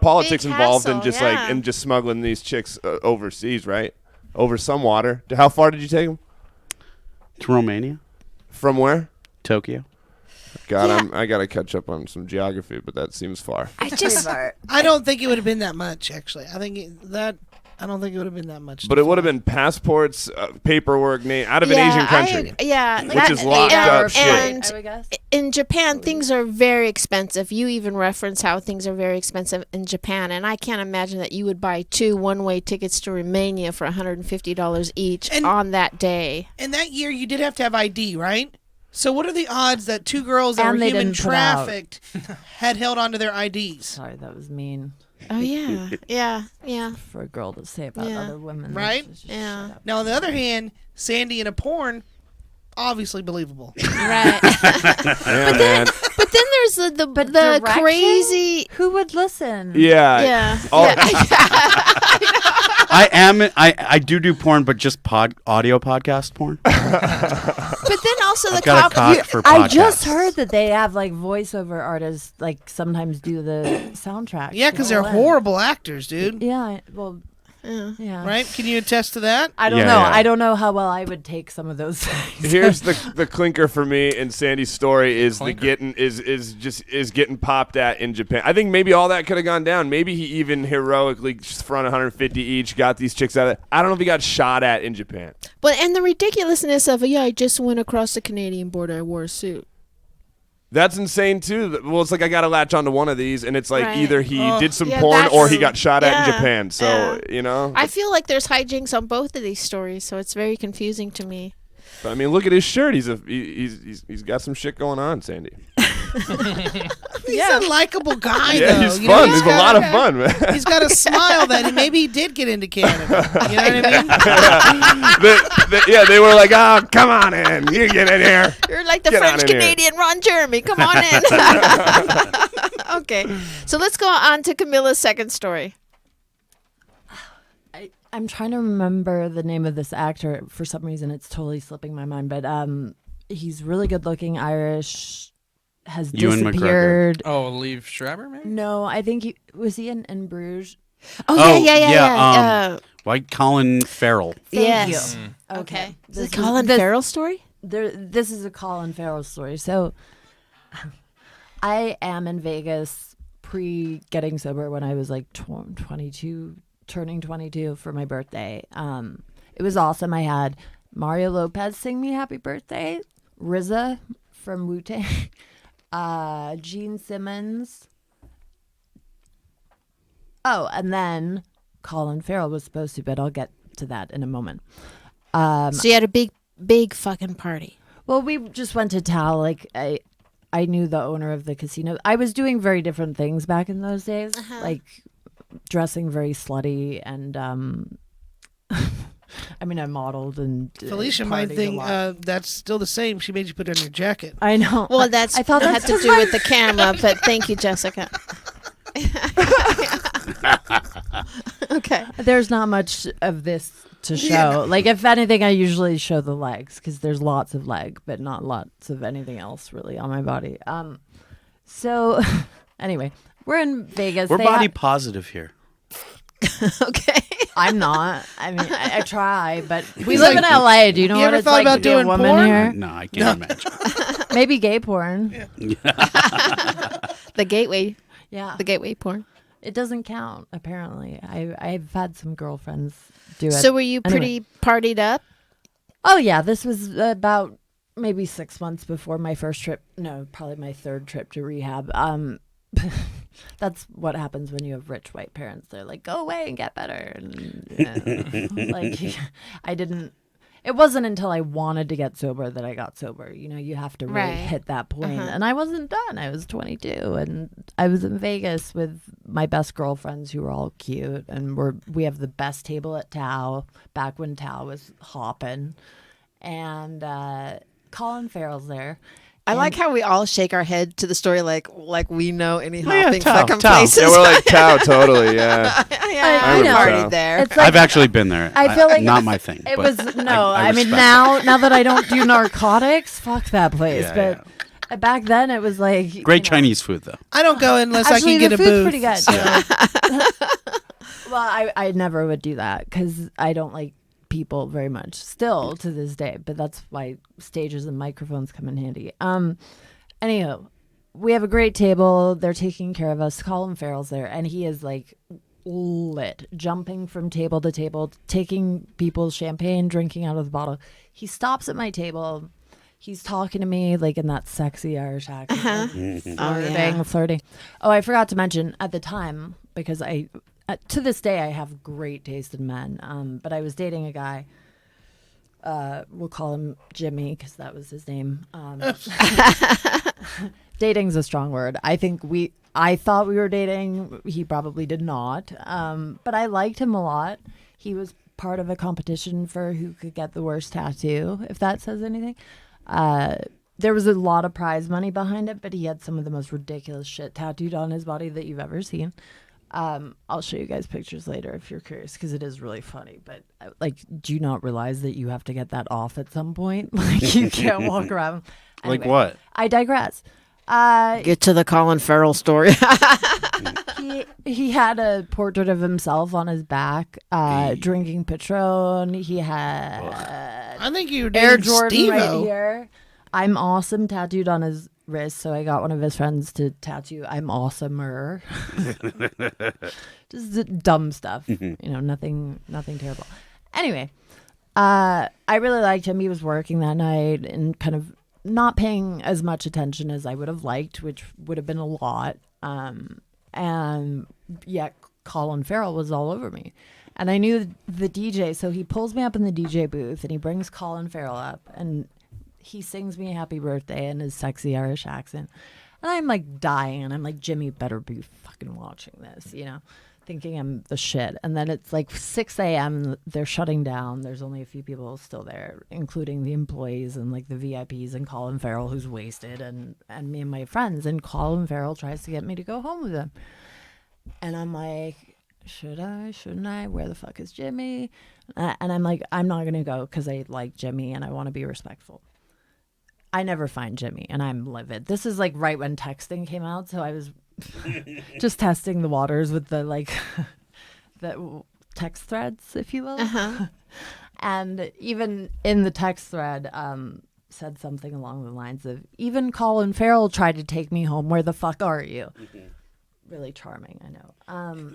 politics big involved hassle, in just yeah. in just smuggling these chicks overseas, right? Over some water. How far did you take them? To Romania, From where? Tokyo. God, Yeah. I gotta catch up on some geography, but that seems far. I just I don't think it would have been that much, actually. I don't think it would have been that much. But it would have been passports, paperwork, out of an Asian country. Which is locked up shit. And I would guess. in Japan, things are very expensive. You even reference how things are very expensive in Japan, and I can't imagine that you would buy 2 one-way tickets to Romania for $150 each on that day. And that year, you did have to have ID, right? So what are the odds that 2 girls that And were they human didn't put out. trafficked had held onto their IDs? Sorry, that was mean Oh yeah, yeah. for a girl to say about Yeah. other women. Right? Just Yeah. shut up. Now, on the other hand, Sandy in a porn, obviously believable. Right. Yeah, man. But then there's the direction? crazy. Who would listen? Yeah. Yeah. All- I do porn, but just audio podcast porn. But then also the I've got a cop. cock for I just podcasts. heard that they have like voiceover artists like sometimes do the soundtrack. Yeah, because they're Well, horrible actors, dude. Yeah, well, Yeah. Right? Can you attest to that? I don't know. I don't know how well I would take some of those things. Here's the clinker for me in Sandy's story is getting popped at in Japan. I think maybe all that could have gone down. Maybe he even heroically front 150 each, got these chicks out of it. I don't know if he got shot at in Japan. But and the ridiculousness of I just went across the Canadian border. I wore a suit. That's insane too. Well, it's like I got to latch onto one of these, and it's like either he did some porn that's or he true. got shot at in Japan. So I feel like there's hijinks on both of these stories, so it's very confusing to me. But I mean, look at his shirt. He's got some shit going on, Sandy. He's a likable guy, Yeah, though. he's fun. He's a lot of fun, man. He's got a smile that maybe he did get into Canada. You know what I mean? They were like, "Oh, come on in. You get in here." You're like the Get on French in here. Canadian Ron Jeremy. Come on in. Okay, so let's go on to Camilla's second story. I'm trying to remember the name of this actor. For some reason, it's totally slipping my mind. But he's really good looking, Irish, has Ewan disappeared. Oh, Liev Schreiber, maybe? No, I think he was in Bruges. Oh, yeah. Like Colin Farrell. Thank Yes. you. Okay. Is This it Colin Farrell story? This is a Colin Farrell story. So I am in Vegas pre getting sober when I was like 22, turning 22 for my birthday. It was awesome. I had Mario Lopez sing me happy birthday, RZA from Wu-Tang, Gene Simmons. Oh, and then Colin Farrell was supposed to, but I'll get to that in a moment. So you had a big fucking party. Well, we just went to Tao. Like I knew the owner of the casino. I was doing very different things back in those days, like dressing very slutty and I mean, I modeled and Felicia might think that's still the same. She made you put it on your jacket. I know. Well, I thought that that's had to do with the camera, but thank you, Jessica. Okay. There's not much of this to show. Like, if anything, I usually show the legs because there's lots of leg, but not lots of anything else really on my body. So anyway, we're in Vegas. We're body positive here. Okay. I'm not. I mean, I try, but we live in LA. Do you know what ever it's thought like about to be a doing woman porn? here? No, I can't imagine. Maybe gay porn. The gateway Yeah. The gateway porn. It doesn't count, apparently. I've had some girlfriends do it. So were you pretty partied up? Oh, yeah. This was about maybe 6 months before my first trip. No, probably my third trip to rehab. That's what happens when you have rich white parents. They're like, go away and get better. And, like, I didn't. It wasn't until I wanted to get sober that I got sober. You know, you have to really hit that point. And I wasn't done. I was 22, and I was in Vegas with my best girlfriends who were all cute, and we have the best table at Tao back when Tao was hopping, and Colin Farrell's there. I like how we all shake our head to the story like we know any hopping Tao, fucking Tao. places. Yeah, we're like Tao, totally, yeah. I know. partied there. It's like, I've actually been there. I feel like not my thing. It but was no. I I mean, respect now that I don't do narcotics, fuck that place. Yeah, but back then, it was like Great Chinese food, though. I don't go unless Actually, I can get the a food's booth. pretty good. So. Well, I never would do that because I don't like people very much still to this day. But that's why stages and microphones come in handy. Anyhow, we have a great table. They're taking care of us. Colin Farrell's there, and he is like lit, jumping from table to table, taking people's champagne, drinking out of the bottle. He stops at my table. He's talking to me like in that sexy Irish accent, flirting. Oh, I forgot to mention at the time, because to this day I have great taste in men. But I was dating a guy. We'll call him Jimmy because that was his name. Dating's a strong word. I thought we were dating. He probably did not. But I liked him a lot. He was part of a competition for who could get the worst tattoo, if that says anything. There was a lot of prize money behind it, but he had some of the most ridiculous shit tattooed on his body that you've ever seen. I'll show you guys pictures later if you're curious, because it is really funny. But like, do you not realize that you have to get that off at some point? Like, you can't walk around. Anyway, Like what? I digress. Get to the Colin Farrell story. He had a portrait of himself on his back, drinking Patron. He had I think you were Air dating Jordan Steve-O. right here. I'm awesome tattooed on his wrist, so I got one of his friends to tattoo I'm awesomer. Just dumb stuff. Nothing terrible. Anyway, I really liked him. He was working that night and kind of not paying as much attention as I would have liked, which would have been a lot. And yet Colin Farrell was all over me. And I knew the DJ, so he pulls me up in the DJ booth and he brings Colin Farrell up and he sings me happy birthday in his sexy Irish accent. And I'm like dying and I'm like, Jimmy better be fucking watching this, thinking I'm the shit. And then it's like 6 a.m. They're shutting down. There's only a few people still there, including the employees and like the VIPs and Colin Farrell, who's wasted, and me and my friends. And Colin Farrell tries to get me to go home with him. And I'm like, should I? Shouldn't I? Where the fuck is Jimmy? And I'm like, I'm not going to go because I like Jimmy and I want to be respectful. I never find Jimmy and I'm livid. This is like right when texting came out. So I was just testing the waters with the the text threads, if you will. And even in the text thread, said something along the lines of, even Colin Farrell tried to take me home. Where the fuck are you? Really charming, I know.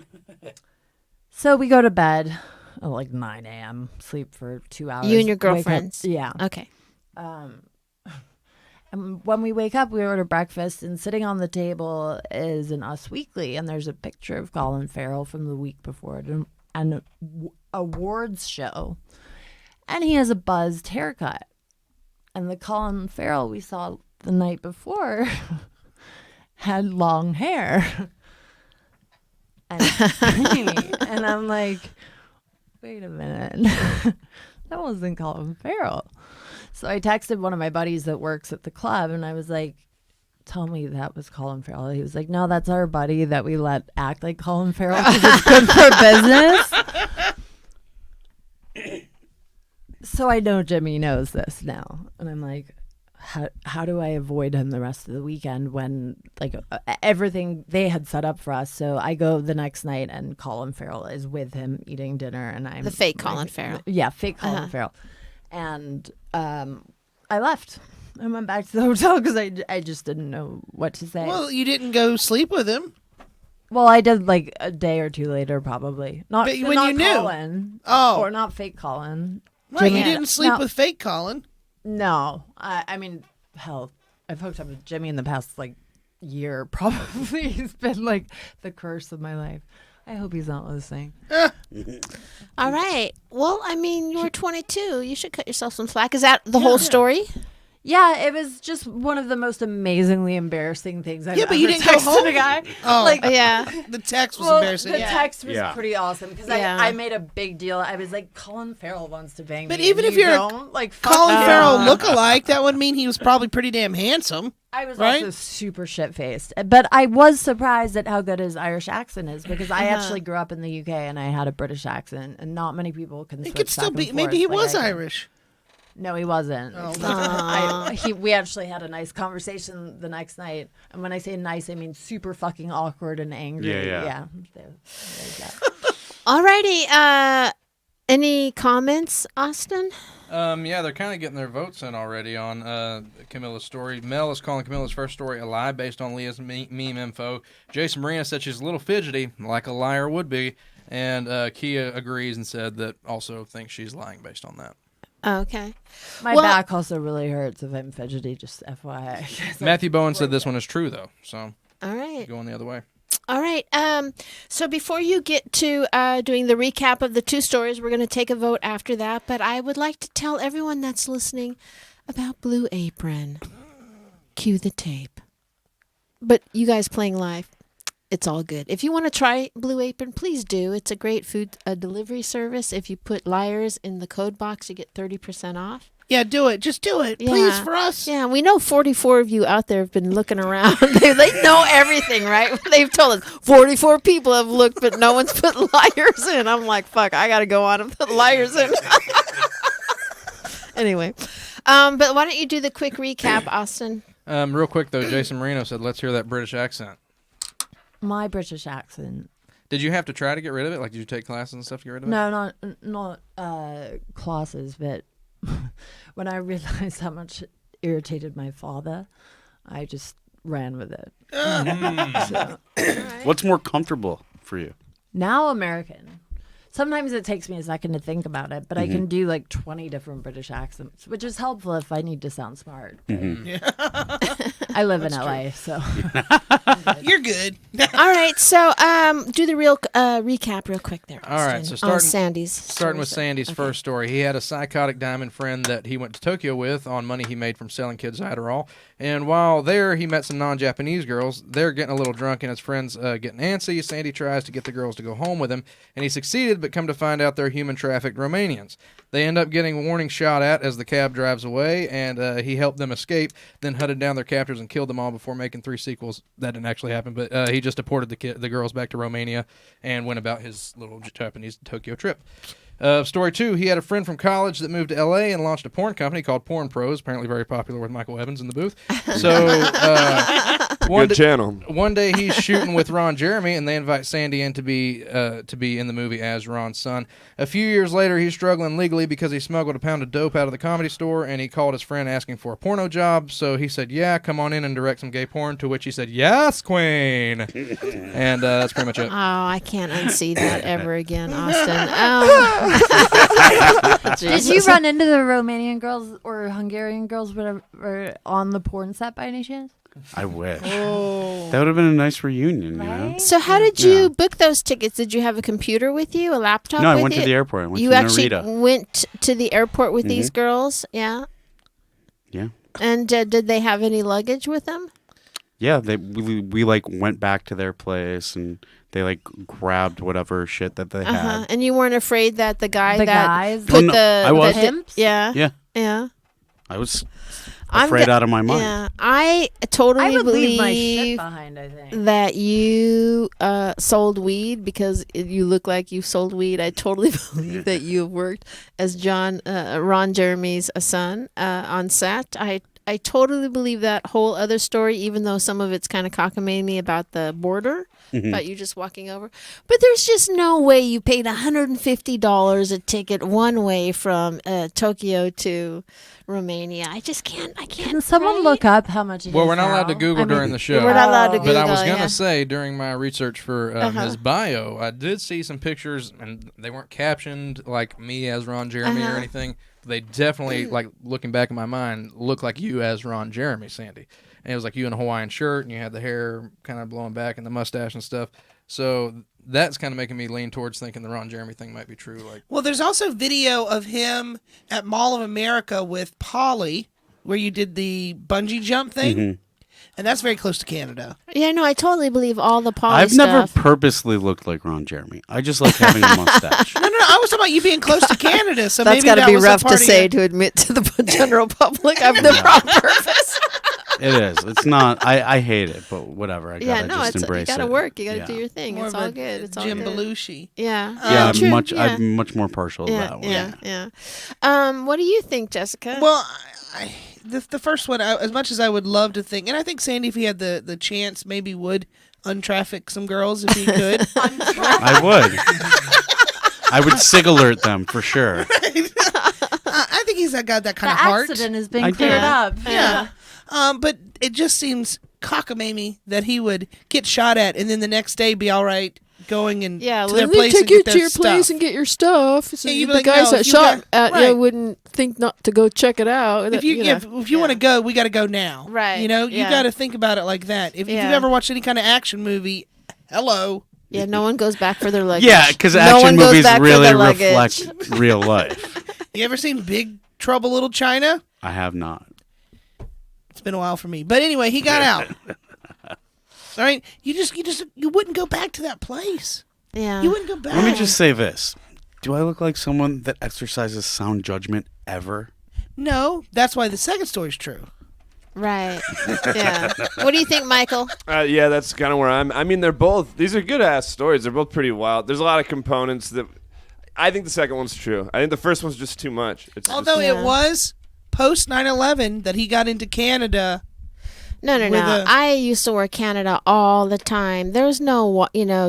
So we go to bed at like 9 a.m., sleep for 2 hours. You and your girlfriends? Yeah. Okay. And when we wake up, we order breakfast, and sitting on the table is an Us Weekly, and there's a picture of Colin Farrell from the week before an awards show, and he has a buzzed haircut. And the Colin Farrell we saw the night before had long hair. And I'm like, wait a minute. That wasn't Colin Farrell. So I texted one of my buddies that works at the club and I was like, tell me that was Colin Farrell. He was like, no, that's our buddy that we let act like Colin Farrell because it's good for business. So I know Jimmy knows this now. And I'm like, how do I avoid him the rest of the weekend when like everything they had set up for us? So I go the next night and Colin Farrell is with him eating dinner and I'm the fake Colin Farrell. Yeah, fake Colin Farrell. And I left. I went back to the hotel because I just didn't know what to say. Well, you didn't go sleep with him. Well, I did like a day or two later, probably. Not But when not you knew. Colin. Oh. Or not fake Colin. Right, you didn't sleep No. with fake Colin. No. I mean, hell, I've hooked up with Jimmy in the past like year. Probably he's been like the curse of my life. I hope he's not listening. All right. Well, I mean, you were 22. You should cut yourself some slack. Is that the whole story? Yeah, it was just one of the most amazingly embarrassing things I've ever but you didn't go texted home? a guy. Oh. Like, Yeah. The text was well, embarrassing. the text was Yeah. pretty awesome because Yeah. I made a big deal. I was like, Colin Farrell wants to bang But me. even and if you you're a don't, like, fuck Colin you. Farrell lookalike, that would mean he was probably pretty damn handsome. I was right? also super shit-faced. But I was surprised at how good his Irish accent is because I actually grew up in the UK and I had a British accent and not many people can It switch could still back be. and Maybe he forth like was I can. Irish. No, he wasn't. Oh. We actually had a nice conversation the next night. And when I say nice, I mean super fucking awkward and angry. Yeah. There's that. All righty. Any comments, Austin? Yeah, they're kind of getting their votes in already on Camilla's story. Mel is calling Camilla's first story a lie based on Leah's meme info. Jason Marina said she's a little fidgety, like a liar would be. And Kia agrees and said that also thinks she's lying based on that. Okay. My Well- back also really hurts if I'm fidgety, just FYI. Matthew Bowen said this one is true, though. So All right. going the other way. All right. So before you get to doing the recap of the two stories, we're going to take a vote after that. But I would like to tell everyone that's listening about Blue Apron. Cue the tape. But you guys playing live, it's all good. If you want to try Blue Apron, please do. It's a great food delivery service. If you put liars in the code box, you get 30% off. Yeah, do it. Just do it, Yeah. please, for us. Yeah, we know 44 of you out there have been looking around. they know everything, right? They've told us 44 people have looked, but no one's put liars in. I'm like, fuck, I got to go on and put liars in. Anyway, but why don't you do the quick recap, Austin? Real quick though, Jason Marino said, "Let's hear that British accent." My British accent. Did you have to try to get rid of it? Like, did you take classes and stuff to get rid of it? No, not classes, but when I realized how much it irritated my father, I just ran with it. So, What's more comfortable for you? now American. Sometimes it takes me a second to think about it, but I can do like 20 different British accents, which is helpful if I need to sound smart. I live in LA, so You're good. All right, so do the real recap real quick there. All right, so starting with Sandy's first story. He had a psychotic diamond friend that he went to Tokyo with on money he made from selling kids Adderall. And while there, he met some non-Japanese girls. They're getting a little drunk, and his friend's getting antsy. Sandy tries to get the girls to go home with him, and he succeeded, but come to find out they're human-trafficked Romanians. They end up getting a warning shot at as the cab drives away, and he helped them escape, then hunted down their captors and killed them all before making 3 sequels. That didn't actually happen, but he just deported the girls back to Romania and went about his little Japanese Tokyo trip. Story 2, he had a friend from college that moved to L.A. and launched a porn company called Porn Pros, apparently very popular with Michael Evans in the booth. So Good channel. One day he's shooting with Ron Jeremy, and they invite Sandy in to be in the movie as Ron's son. A few years later, he's struggling legally because he smuggled a pound of dope out of the Comedy Store, and he called his friend asking for a porno job. So he said, "Yeah, come on in and direct some gay porn," to which he said, "Yes, queen." And that's pretty much it. Oh, I can't unsee that ever again, Austin. Did you run into the Romanian girls or Hungarian girls whatever on the porn set by any chance? I wish. That would have been a nice reunion, you know? So how did you book those tickets? Did you have a computer with you, a laptop No, with I went you? to the airport. I went You to actually Narita. went to the airport with these girls? Yeah. Yeah. And did they have any luggage with them? Yeah, we like went back to their place and they like grabbed whatever shit that they had. And you weren't afraid that the guy The that guys? put Oh, no, the I was. the Pimps? yeah. Yeah, Yeah. I was afraid out of my mind. Yeah. I totally I would leave my shit believe behind, I think. that you sold weed because you look like you sold weed. I totally believe that you have worked as Ron Jeremy's son on set. I totally believe that whole other story, even though some of it's kind of cockamamie about the border, about you just walking over. But there's just no way you paid $150 a ticket one way from Tokyo to Romania. I just can't. Can someone look up how much it Well, is we're not allowed to now? Google during the show. We're not allowed to Google. But I was going to yeah. say, during my research for his bio, I did see some pictures, and they weren't captioned like me as Ron Jeremy or anything. They definitely, like, looking back in my mind, look like you as Ron Jeremy, Sandy. And it was like you in a Hawaiian shirt, and you had the hair kind of blowing back and the mustache and stuff. So that's kind of making me lean towards thinking the Ron Jeremy thing might be true. Like, Well, there's also video of him at Mall of America with Polly, where you did the bungee jump thing. And that's very close to Canada. Yeah, no, I totally believe all the poly I've stuff. never purposely looked like Ron Jeremy. I just like having a mustache. No, I was talking about you being close to Canada. So That's maybe got to that be was a rough to part of say your- to admit to the general public. I've never on purpose. It is. It's not. I hate it, but whatever. I gotta Yeah, no, just it's embrace you got to it. work. You got to Yeah. do your thing. More It's of all a good. It's all Jim good. Belushi. Yeah. Yeah, True. I'm much more partial to that one. Yeah. What do you think, Jessica? Well, the first one, as much as I would love to think, and I think Sandy, if he had the chance, maybe would untraffic some girls if he could. I would. I would sig alert them for sure. I think he's got that kind The of heart. accident has been I cleared do. up. Yeah. But it just seems cockamamie that he would get shot at and then the next day be all right going and yeah, to their let me place take and you get to their your stuff. place and get your stuff. So Yeah, you'd be the like, guys no, that if you shot got- at you right. wouldn't think not to go check it out. If you want to go, we got to go now. Right, You know, you yeah. got to think about it like that. If you've Yeah. ever watched any kind of action movie, hello. Yeah, no one goes back for their luggage. Yeah, because no action one goes movies back for really their luggage. reflect real life. You ever seen Big Trouble Little China? I have not. It's been a while for me. But anyway, he got out. All right, you wouldn't go back to that place. Yeah. You wouldn't go back. Let me just say this. Do I look like someone that exercises sound judgment ever? No, that's why the second story's true. Right. Yeah. What do you think, Michael? Yeah, that's kind of where I mean, these are good-ass stories. They're both pretty wild. There's a lot of components that... I think the second one's true. I think the first one's just too much. Although Yeah. it was post 9/11 that he got into Canada No. I used to work Canada all the time. There's no,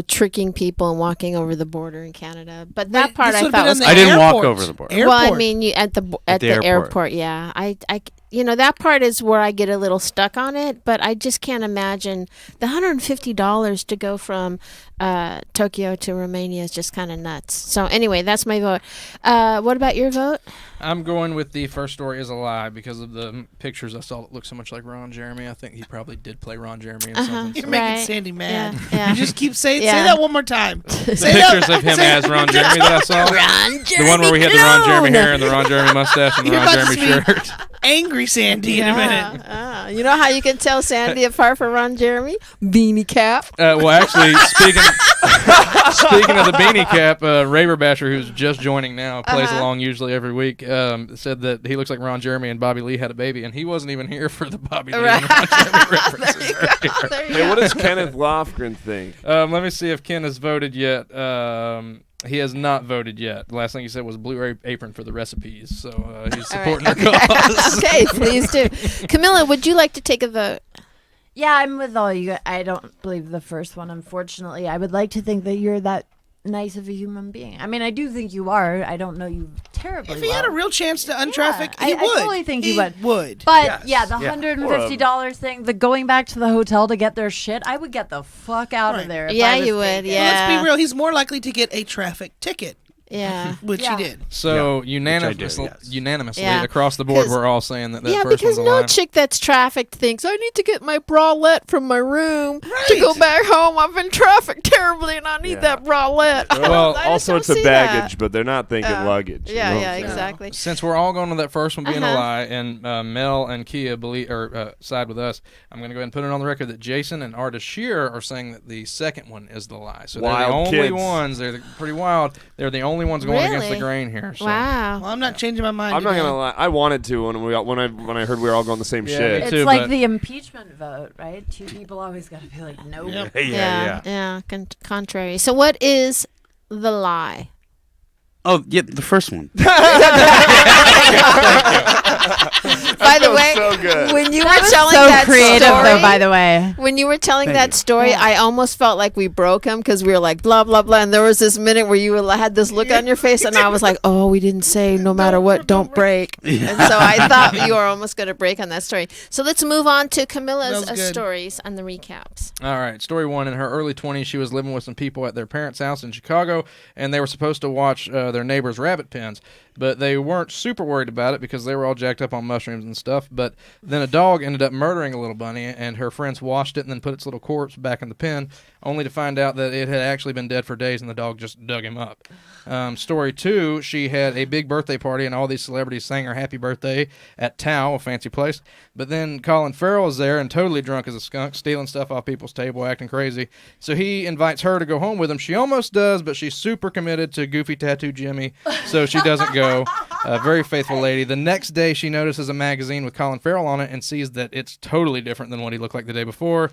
tricking people and walking over the border in Canada. But that part I thought was. I didn't walk over the border. Well, I mean, at the airport, yeah. I that part is where I get a little stuck on it. But I just can't imagine the $150 to go from Tokyo to Romania is just kind of nuts. So anyway, that's my vote. What about your vote? I'm going with the first story is a lie because of the pictures I saw that look so much like Ron Jeremy. I think he probably did play Ron Jeremy in something. You're making Sandy mad. Yeah. You just keep saying, say that one more time. The pictures of him as Ron Jeremy that I saw. Ron Jeremy the one where we had the Ron Jeremy hair and the Ron Jeremy mustache and the Ron Jeremy shirt. Angry Sandy in a minute. You know how you can tell Sandy apart from Ron Jeremy? Beanie cap. Well, actually, speaking of the beanie cap, Raver Basher, who's just joining now, plays along usually every week, said that he looks like Ron Jeremy and Bobby Lee had a baby, and he wasn't even here for the Bobby Lee and Ron Jeremy references. Hey, what does Kenneth Lofgren think? Let me see if Ken has voted yet. He has not voted yet. The last thing he said was Blue Apron for the recipes, so he's supporting our cause. Okay, please do. Camilla, would you like to take a vote? Yeah, I'm with all you. I don't believe the first one, unfortunately. I would like to think that you're that nice of a human being. I mean, I do think you are. I don't know you terribly If he had a real chance to untraffic, I he would. I totally think he would. But the $150 thing, the going back to the hotel to get their shit, I would get the fuck out of there. Yeah, you would. Well, let's be real. He's more likely to get a traffic ticket. Yeah. Which he did. So unanimously across the board, we're all saying that yeah, first because one's a no lie. chick that's trafficked thinks, I need to get my bralette from my room to go back home. I've been trafficked terribly and I need that bralette. Well, all sorts of baggage, but they're not thinking luggage. Yeah, exactly. Since we're all going to that first one being a lie, and Mel and Kia side with us, I'm going to go ahead and put it on the record that Jason and Artis Shear are saying that the second one is the lie. So they're the only ones. They're pretty wild. They're the only ones going against the grain here. So. Wow. Well, I'm not changing my mind. I'm not gonna lie. I wanted to when I heard we were all going the same shit. It's like the impeachment vote, right? Two people always got to be like, no. Nope. Yeah. Contrary. So what is the lie? Oh, yeah, the first one. By the way, so good. when you were telling that creative, story, though, by the way, when you were telling that story, I almost felt like we broke him because we were like blah blah blah, and there was this minute where you had this look on your face, and I was like, oh, we didn't say no matter what, don't break. And so I thought you were almost going to break on that story. So let's move on to Camilla's stories and the recaps. All right, story one. In her early 20s, she was living with some people at their parents' house in Chicago, and they were supposed to watch their neighbor's rabbit pens, but they weren't super worried about it because they were all jacked up on mushrooms and stuff. But then a dog ended up murdering a little bunny, and her friends washed it and then put its little corpse back in the pen, only to find out that it had actually been dead for days and the dog just dug him up. Story two, she had a big birthday party and all these celebrities sang her happy birthday at Tao, a fancy place. But then Colin Farrell is there and totally drunk as a skunk, stealing stuff off people's table, acting crazy. So he invites her to go home with him. She almost does, but she's super committed to Goofy Tattoo Jimmy, so she doesn't go. Very faithful lady. The next day, she notices a magazine with Colin Farrell on it and sees that it's totally different than what he looked like the day before.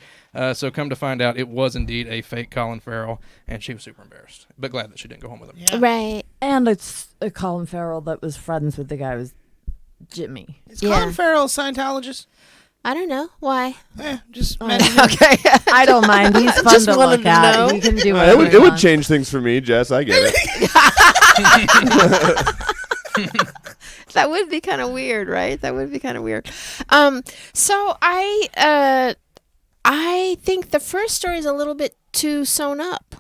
So come to find out, it was indeed a fake Colin Farrell, and she was super embarrassed, but glad that she didn't go home with him. Yeah. Right. And it's a Colin Farrell that was friends with the guy who was Jimmy. Is Colin Farrell a Scientologist? I don't know. Why? Just okay. I don't mind. He's fun Just to wanted look to at. know. You can do it would change things for me, Jess. I get it. That would be kind of weird, right? That would be kind of weird. So I think the first story is a little bit too sewn up.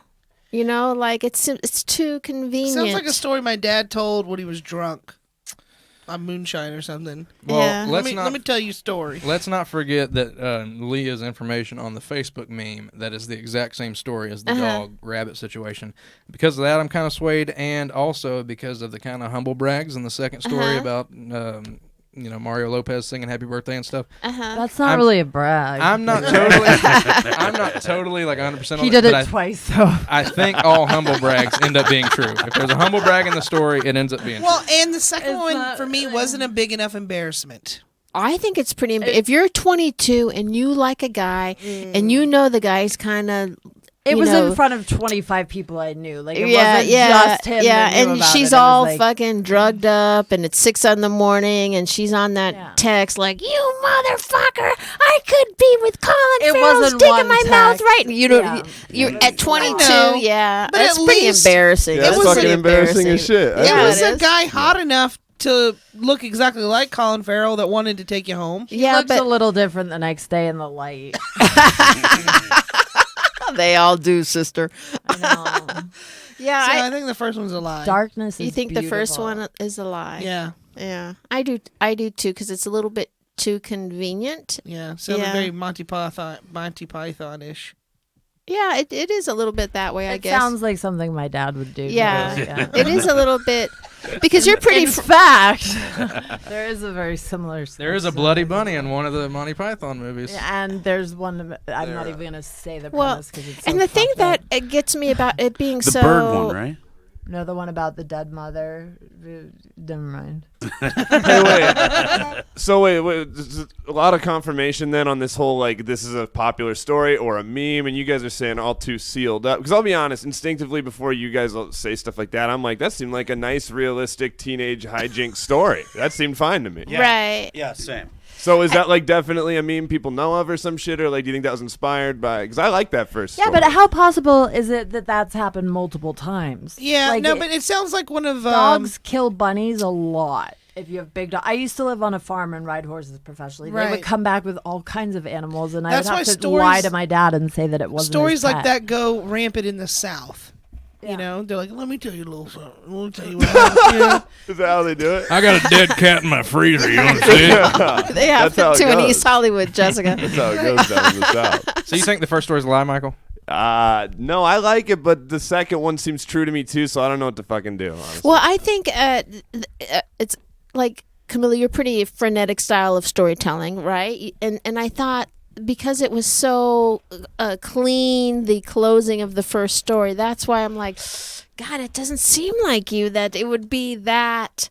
You know, like it's too convenient. Sounds like a story my dad told when he was drunk on moonshine or something. Well, let me tell you a story. Let's not forget that Leah's information on the Facebook meme, that is the exact same story as the dog rabbit situation. Because of that, I'm kind of swayed, and also because of the kind of humble brags in the second story about Mario Lopez singing happy birthday and stuff. That's not really a brag. I'm not totally like 100% on He it, did but it twice, though. I think all humble brags end up being true. If there's a humble brag in the story, it ends up being Well, true. and the second one for me wasn't a big enough embarrassment. I think it's pretty. If you're 22 and you like a guy and you know the guy's kind of It was in front of 25 people I knew. Like, it wasn't just him. Yeah, that knew and about she's it. all Like, fucking drugged up, and it's 6 a.m, and she's on that text like, "You motherfucker, I could be with Colin Farrell's dick in my mouth right." You know, you're at 22. Yeah, but that's at pretty least- embarrassing. Yeah, that's fucking embarrassing as shit. It was it a is. guy hot enough to look exactly like Colin Farrell that wanted to take you home. Yeah, looks but a little different the next day in the light. they all do, sister. I know. Yeah, So I think the first one's a lie. Darkness is you think the first beautiful. one is a lie? Yeah. Yeah, I do too, because it's a little bit too convenient. Yeah. Sounded very Monty Python-ish. Yeah, it is a little bit that way, I It guess. sounds like something my dad would do. Yeah, it is a little bit, because you're pretty. In fact, there is a very similar. There is a bloody bunny in one of the Monty Python movies. And there's one. I'm not even gonna say the Well, premise because it's. So and the thing fucked that up. it gets me about it being The so bird one, right? No, the one about the dead mother. Never mind. Hey, wait. So wait. There's a lot of confirmation then on this whole, like, this is a popular story or a meme, and you guys are saying all too sealed up. Because I'll be honest, instinctively, before you guys say stuff like that, I'm like, that seemed like a nice, realistic teenage hijink story. That seemed fine to me. right. Yeah, same. So is that like definitely a meme people know of or some shit, or like do you think that was inspired by? Because I like that first. Yeah, story. but how possible is it that that's happened multiple times? Yeah, Like, no, but it sounds like one of dogs kill bunnies a lot. If you have big dogs, I used to live on a farm and ride horses professionally. They Right. would come back with all kinds of animals, and That's I why would have to stories- lie to my dad and say that it wasn't stories his like pet. that go rampant in the South. Yeah. You know, they're like, let me tell you a little something. Let me tell you what happened. You know? Is that how they do it? I got a dead cat in my freezer. You want to see it? They have That's how it to in goes. East Hollywood, Jessica. That's how it goes down in the South. So you think the first story's a lie, Michael? No, I like it, but the second one seems true to me too, so I don't know what to fucking do, honestly. Well, I think it's like, Camilla, your pretty frenetic style of storytelling, right? And I thought, because it was so clean, the closing of the first story, that's why I'm like, God, it doesn't seem like you that it would be that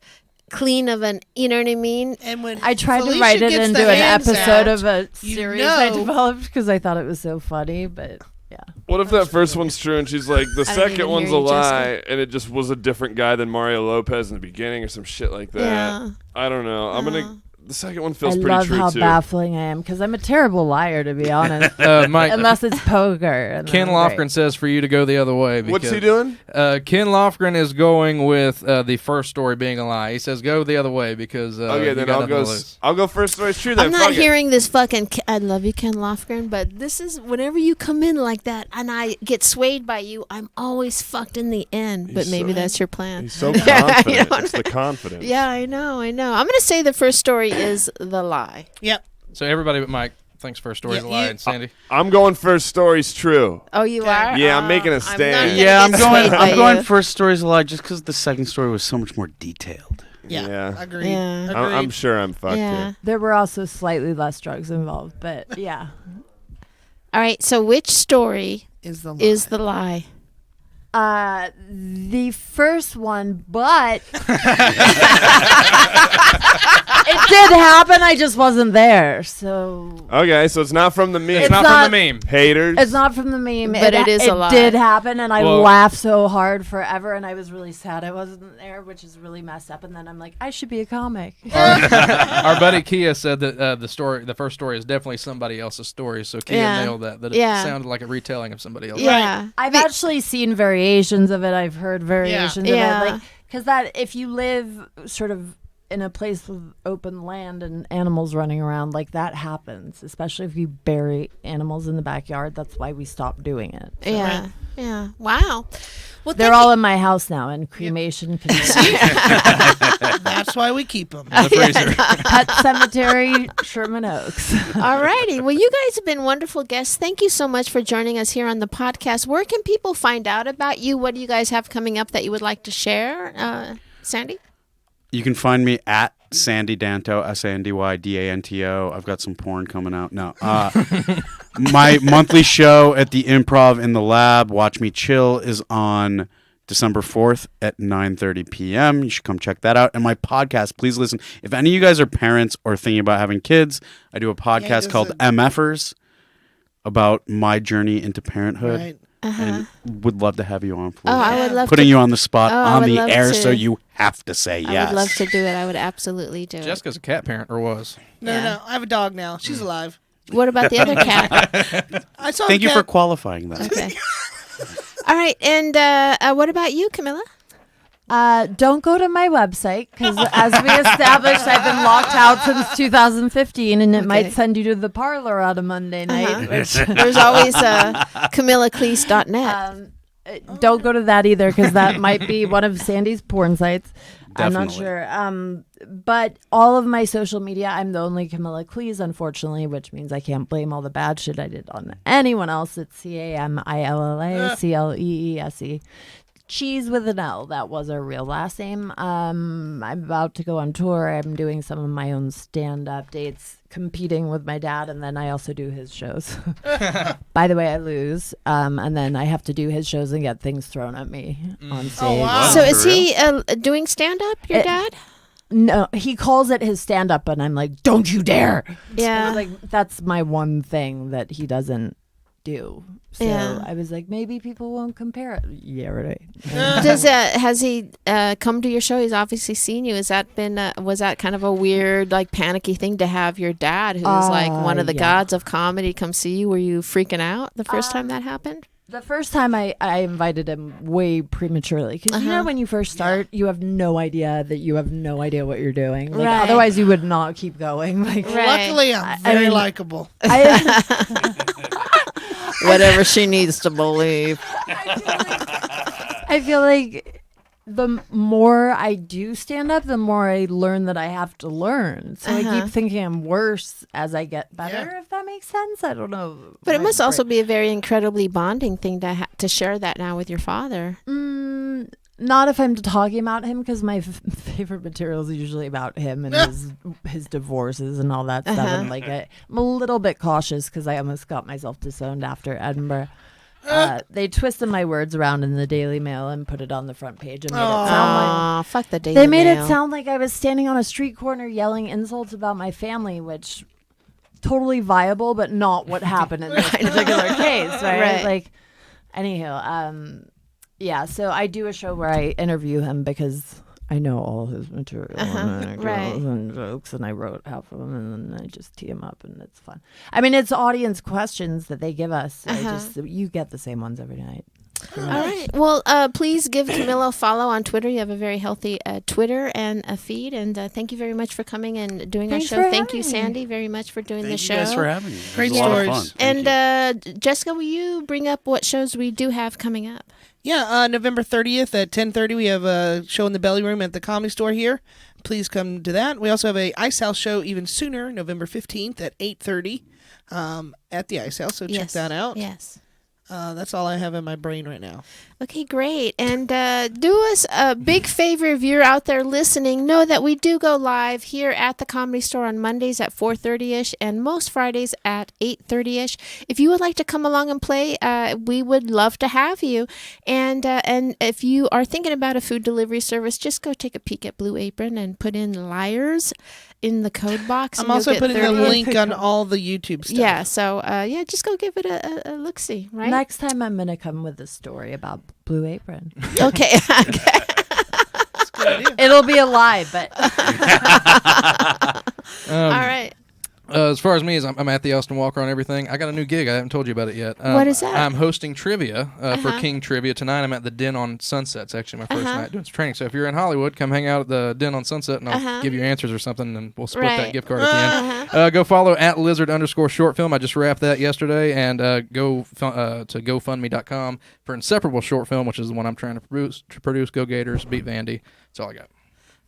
clean of an, you know what I mean? And when I tried Felicia to write it gets into the an hands episode out, of a you series I know- developed because I thought it was so funny, but yeah. What if that first one's true and she's like, the I don't second even one's hear a you, lie, and it just was a different guy than Mario Lopez in the beginning or some shit like that? Yeah. I don't know. The second one feels I pretty love true how too. baffling I am because I'm a terrible liar, to be honest. Mike, Unless it's poker. And Ken then I'm Lofgren great. says for you to go the other way. What's he because, doing? Ken Lofgren is going with the first story being a lie. He says go the other way because Okay, you then got I'll go. nothing to lose. I'll go first story's true. Then I'm not fuck it. hearing this fucking. I love you, Ken Lofgren, but this is whenever you come in like that and I get swayed by you, I'm always fucked in the end. But He's maybe so- that's your plan. He's so confident. You know It's the confidence. Yeah, I know. I'm gonna say the first story is the lie. Yep. So everybody but Mike thinks first story's Yeah, a lie. you- And Sandy, I'm going first story's true. Oh, you are? Yeah, I'm making a not stand. gonna Yeah, I'm get going. swayed by I'm going you. first story's a lie just because the second story was so much more detailed. Yeah. Agreed. Yeah. I'm Agreed. sure I'm fucked Yeah. here. There were also slightly less drugs involved, but yeah. All right. So which story Is the lie. is the lie? The first one, but it did happen. I just wasn't there, so Okay, so it's not from the meme. it's not from the meme. Haters. it's not from the meme. But it is a lie. It did happen, and I Well- laughed so hard forever, and I was really sad I wasn't there, which is really messed up. And then I'm like, I should be a comic. Our buddy Kia said that the first story is definitely somebody else's story. So Kia Yeah. nailed that. That Yeah. it sounded like a retelling of somebody else. Yeah. I've actually seen variations of it. I've heard variations Yeah. of it, like because that if you live sort of in a place with open land and animals running around, like that happens, especially if you bury animals in the backyard. That's why we stopped doing it. Yeah. Yeah. Wow. Well, They're thank all in my house now, and cremation can That's why we keep them. In the freezer. Pet Cemetery, Sherman Oaks. All righty. Well, you guys have been wonderful guests. Thank you so much for joining us here on the podcast. Where can people find out about you? What do you guys have coming up that you would like to share? Sandy? You can find me at Sandy Danto, SandyDanto. I've got some porn coming out. No. My monthly show at the Improv in the Lab, Watch Me Chill, is on December 4th at 9:30 p.m. You should come check that out. And my podcast, please listen. If any of you guys are parents or thinking about having kids, I do a podcast called MFers about my journey into parenthood. Right. and would love to have you on. Oh, I would love putting to. you on the spot on the air, to. so you have to say yes. I would love to do it. I would absolutely do it. Jessica's a cat parent, or was? No. I have a dog now. She's alive. What about the other cat? I saw. Thank the you cat. for qualifying that. Okay. All right, and what about you, Camilla? Don't go to my website because, as we established, I've been locked out since 2015, and it might send you to the parlor on a Monday night. There's always CamillaCleese.net. Don't go to that either because that might be one of Sandy's porn sites. Definitely. I'm not sure. But all of my social media, I'm the only Camilla Cleese, unfortunately, which means I can't blame all the bad shit I did on anyone else. It's Camillacleese. Cheese with an L. That was her real last name. I'm about to go on tour. I'm doing some of my own stand-up dates, competing with my dad, and then I also do his shows. By the way, I lose, and then I have to do his shows and get things thrown at me on stage. Oh, wow. So is he doing stand-up, your dad? No, he calls it his stand-up, and I'm like, don't you dare. Yeah. Like, that's my one thing that he doesn't do. So Yeah. I was like, maybe people won't compare it. Yeah, right. Has he come to your show? He's obviously seen you. Has that been was that kind of a weird, like, panicky thing to have your dad, who's like one of the gods of comedy, come see you? Were you freaking out the first time that happened? The first time I invited him way prematurely because you know when you first start, you have no idea what you're doing. Like, Right. Otherwise, you would not keep going. Like, Luckily, I'm very likable. Whatever she needs to believe. I feel like the more I do stand up, the more I learn that I have to learn. So I keep thinking I'm worse as I get better, if that makes sense. I don't know. But it must also be a very incredibly bonding thing to share that now with your father. Not if I'm talking about him, because my favorite material is usually about him and his divorces and all that stuff. And like I'm a little bit cautious because I almost got myself disowned after Edinburgh. They twisted my words around in the Daily Mail and put it on the front page and made it sound like fuck the Daily they made Mail. it sound like I was standing on a street corner yelling insults about my family, which totally viable, but not what happened in this particular case, right? Like, anyhow, yeah, so I do a show where I interview him because I know all his material and anecdotes and jokes, and I wrote half of them, and then I just tee him up, and it's fun. I mean, it's audience questions that they give us. So you get the same ones every night. All right. Well, please give Camilla a follow on Twitter. You have a very healthy Twitter and a feed. And thank you very much for coming and doing Thanks our show. for Thank you, having me. Sandy, very much for doing the show. Thank you guys for having me. Great It was a lot of stories. fun. Thank you. Jessica, will you bring up what shows we do have coming up? Yeah, November 30th at 10:30, we have a show in the Belly Room at the Comedy Store here. Please come to that. We also have a Ice House show even sooner, November 15th at 8:30 at the Ice House, so check that out. Yes. That's all I have in my brain right now. Okay, great. And do us a big favor if you're out there listening. Know that we do go live here at the Comedy Store on Mondays at 4:30ish and most Fridays at 8:30ish. If you would like to come along and play, we would love to have you. And if you are thinking about a food delivery service, just go take a peek at Blue Apron and put in liars in the code box. I'm also putting the 30th. link on all the YouTube stuff. Yeah, so just go give it a look-see, right? Next time I'm going to come with a story about Blue Apron. Okay. It'll be a lie, but All right. As far as me, I'm at the Austin Walker on everything. I got a new gig. I haven't told you about it yet. What is that? I'm hosting trivia for King Trivia tonight. I'm at the Den on Sunset. It's actually my first night doing some training. So if you're in Hollywood, come hang out at the Den on Sunset, and I'll give you answers or something, and we'll split that gift card at the end. Go follow at _lizard_shortfilm. I just wrapped that yesterday, and go to GoFundMe.com for Inseparable Short Film, which is the one I'm trying to produce. Go Gators, beat Vandy. That's all I got.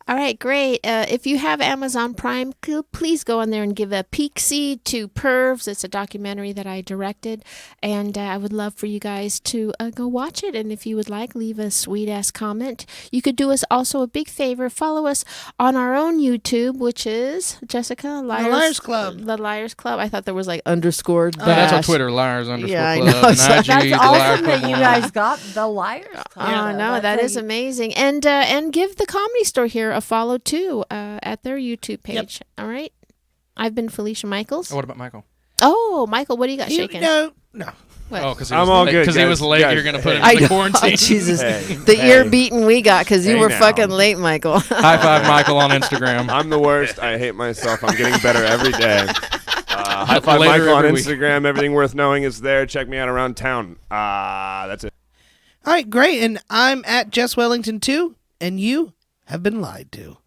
All right, great. If you have Amazon Prime, please go on there and give a peek-see to Pervs. It's a documentary that I directed, and I would love for you guys to go watch it. And if you would like, leave a sweet-ass comment. You could do us also a big favor. Follow us on our own YouTube, which is, Jessica, The Liars Club. The Liars Club. I thought there was like underscore dash. That's on Twitter, liars_club. Yeah, I know. And IG, that's the Liar awesome that Club. you guys got the Liars Club. Oh, no, that is amazing. And give the Comedy Store here a follow, too, at their YouTube page. All right? I've been Felicia Michaels. Oh, what about Michael? Oh, Michael, what do you got shaking? You know, No. Oh, because I'm all good, he was guys. late. Guys, You're gonna put him I in the know. quarantine. Oh, Jesus, Hey, the ear hey. beating we got because you Hey were now. fucking late, Michael. High five, Michael, on Instagram. I'm the worst. I hate myself. I'm getting better every day. High five, Later Michael, on every week. Instagram. Everything worth knowing is there. Check me out around town. That's it. All right, great. And I'm at Jess Wellington too, and you have been lied to.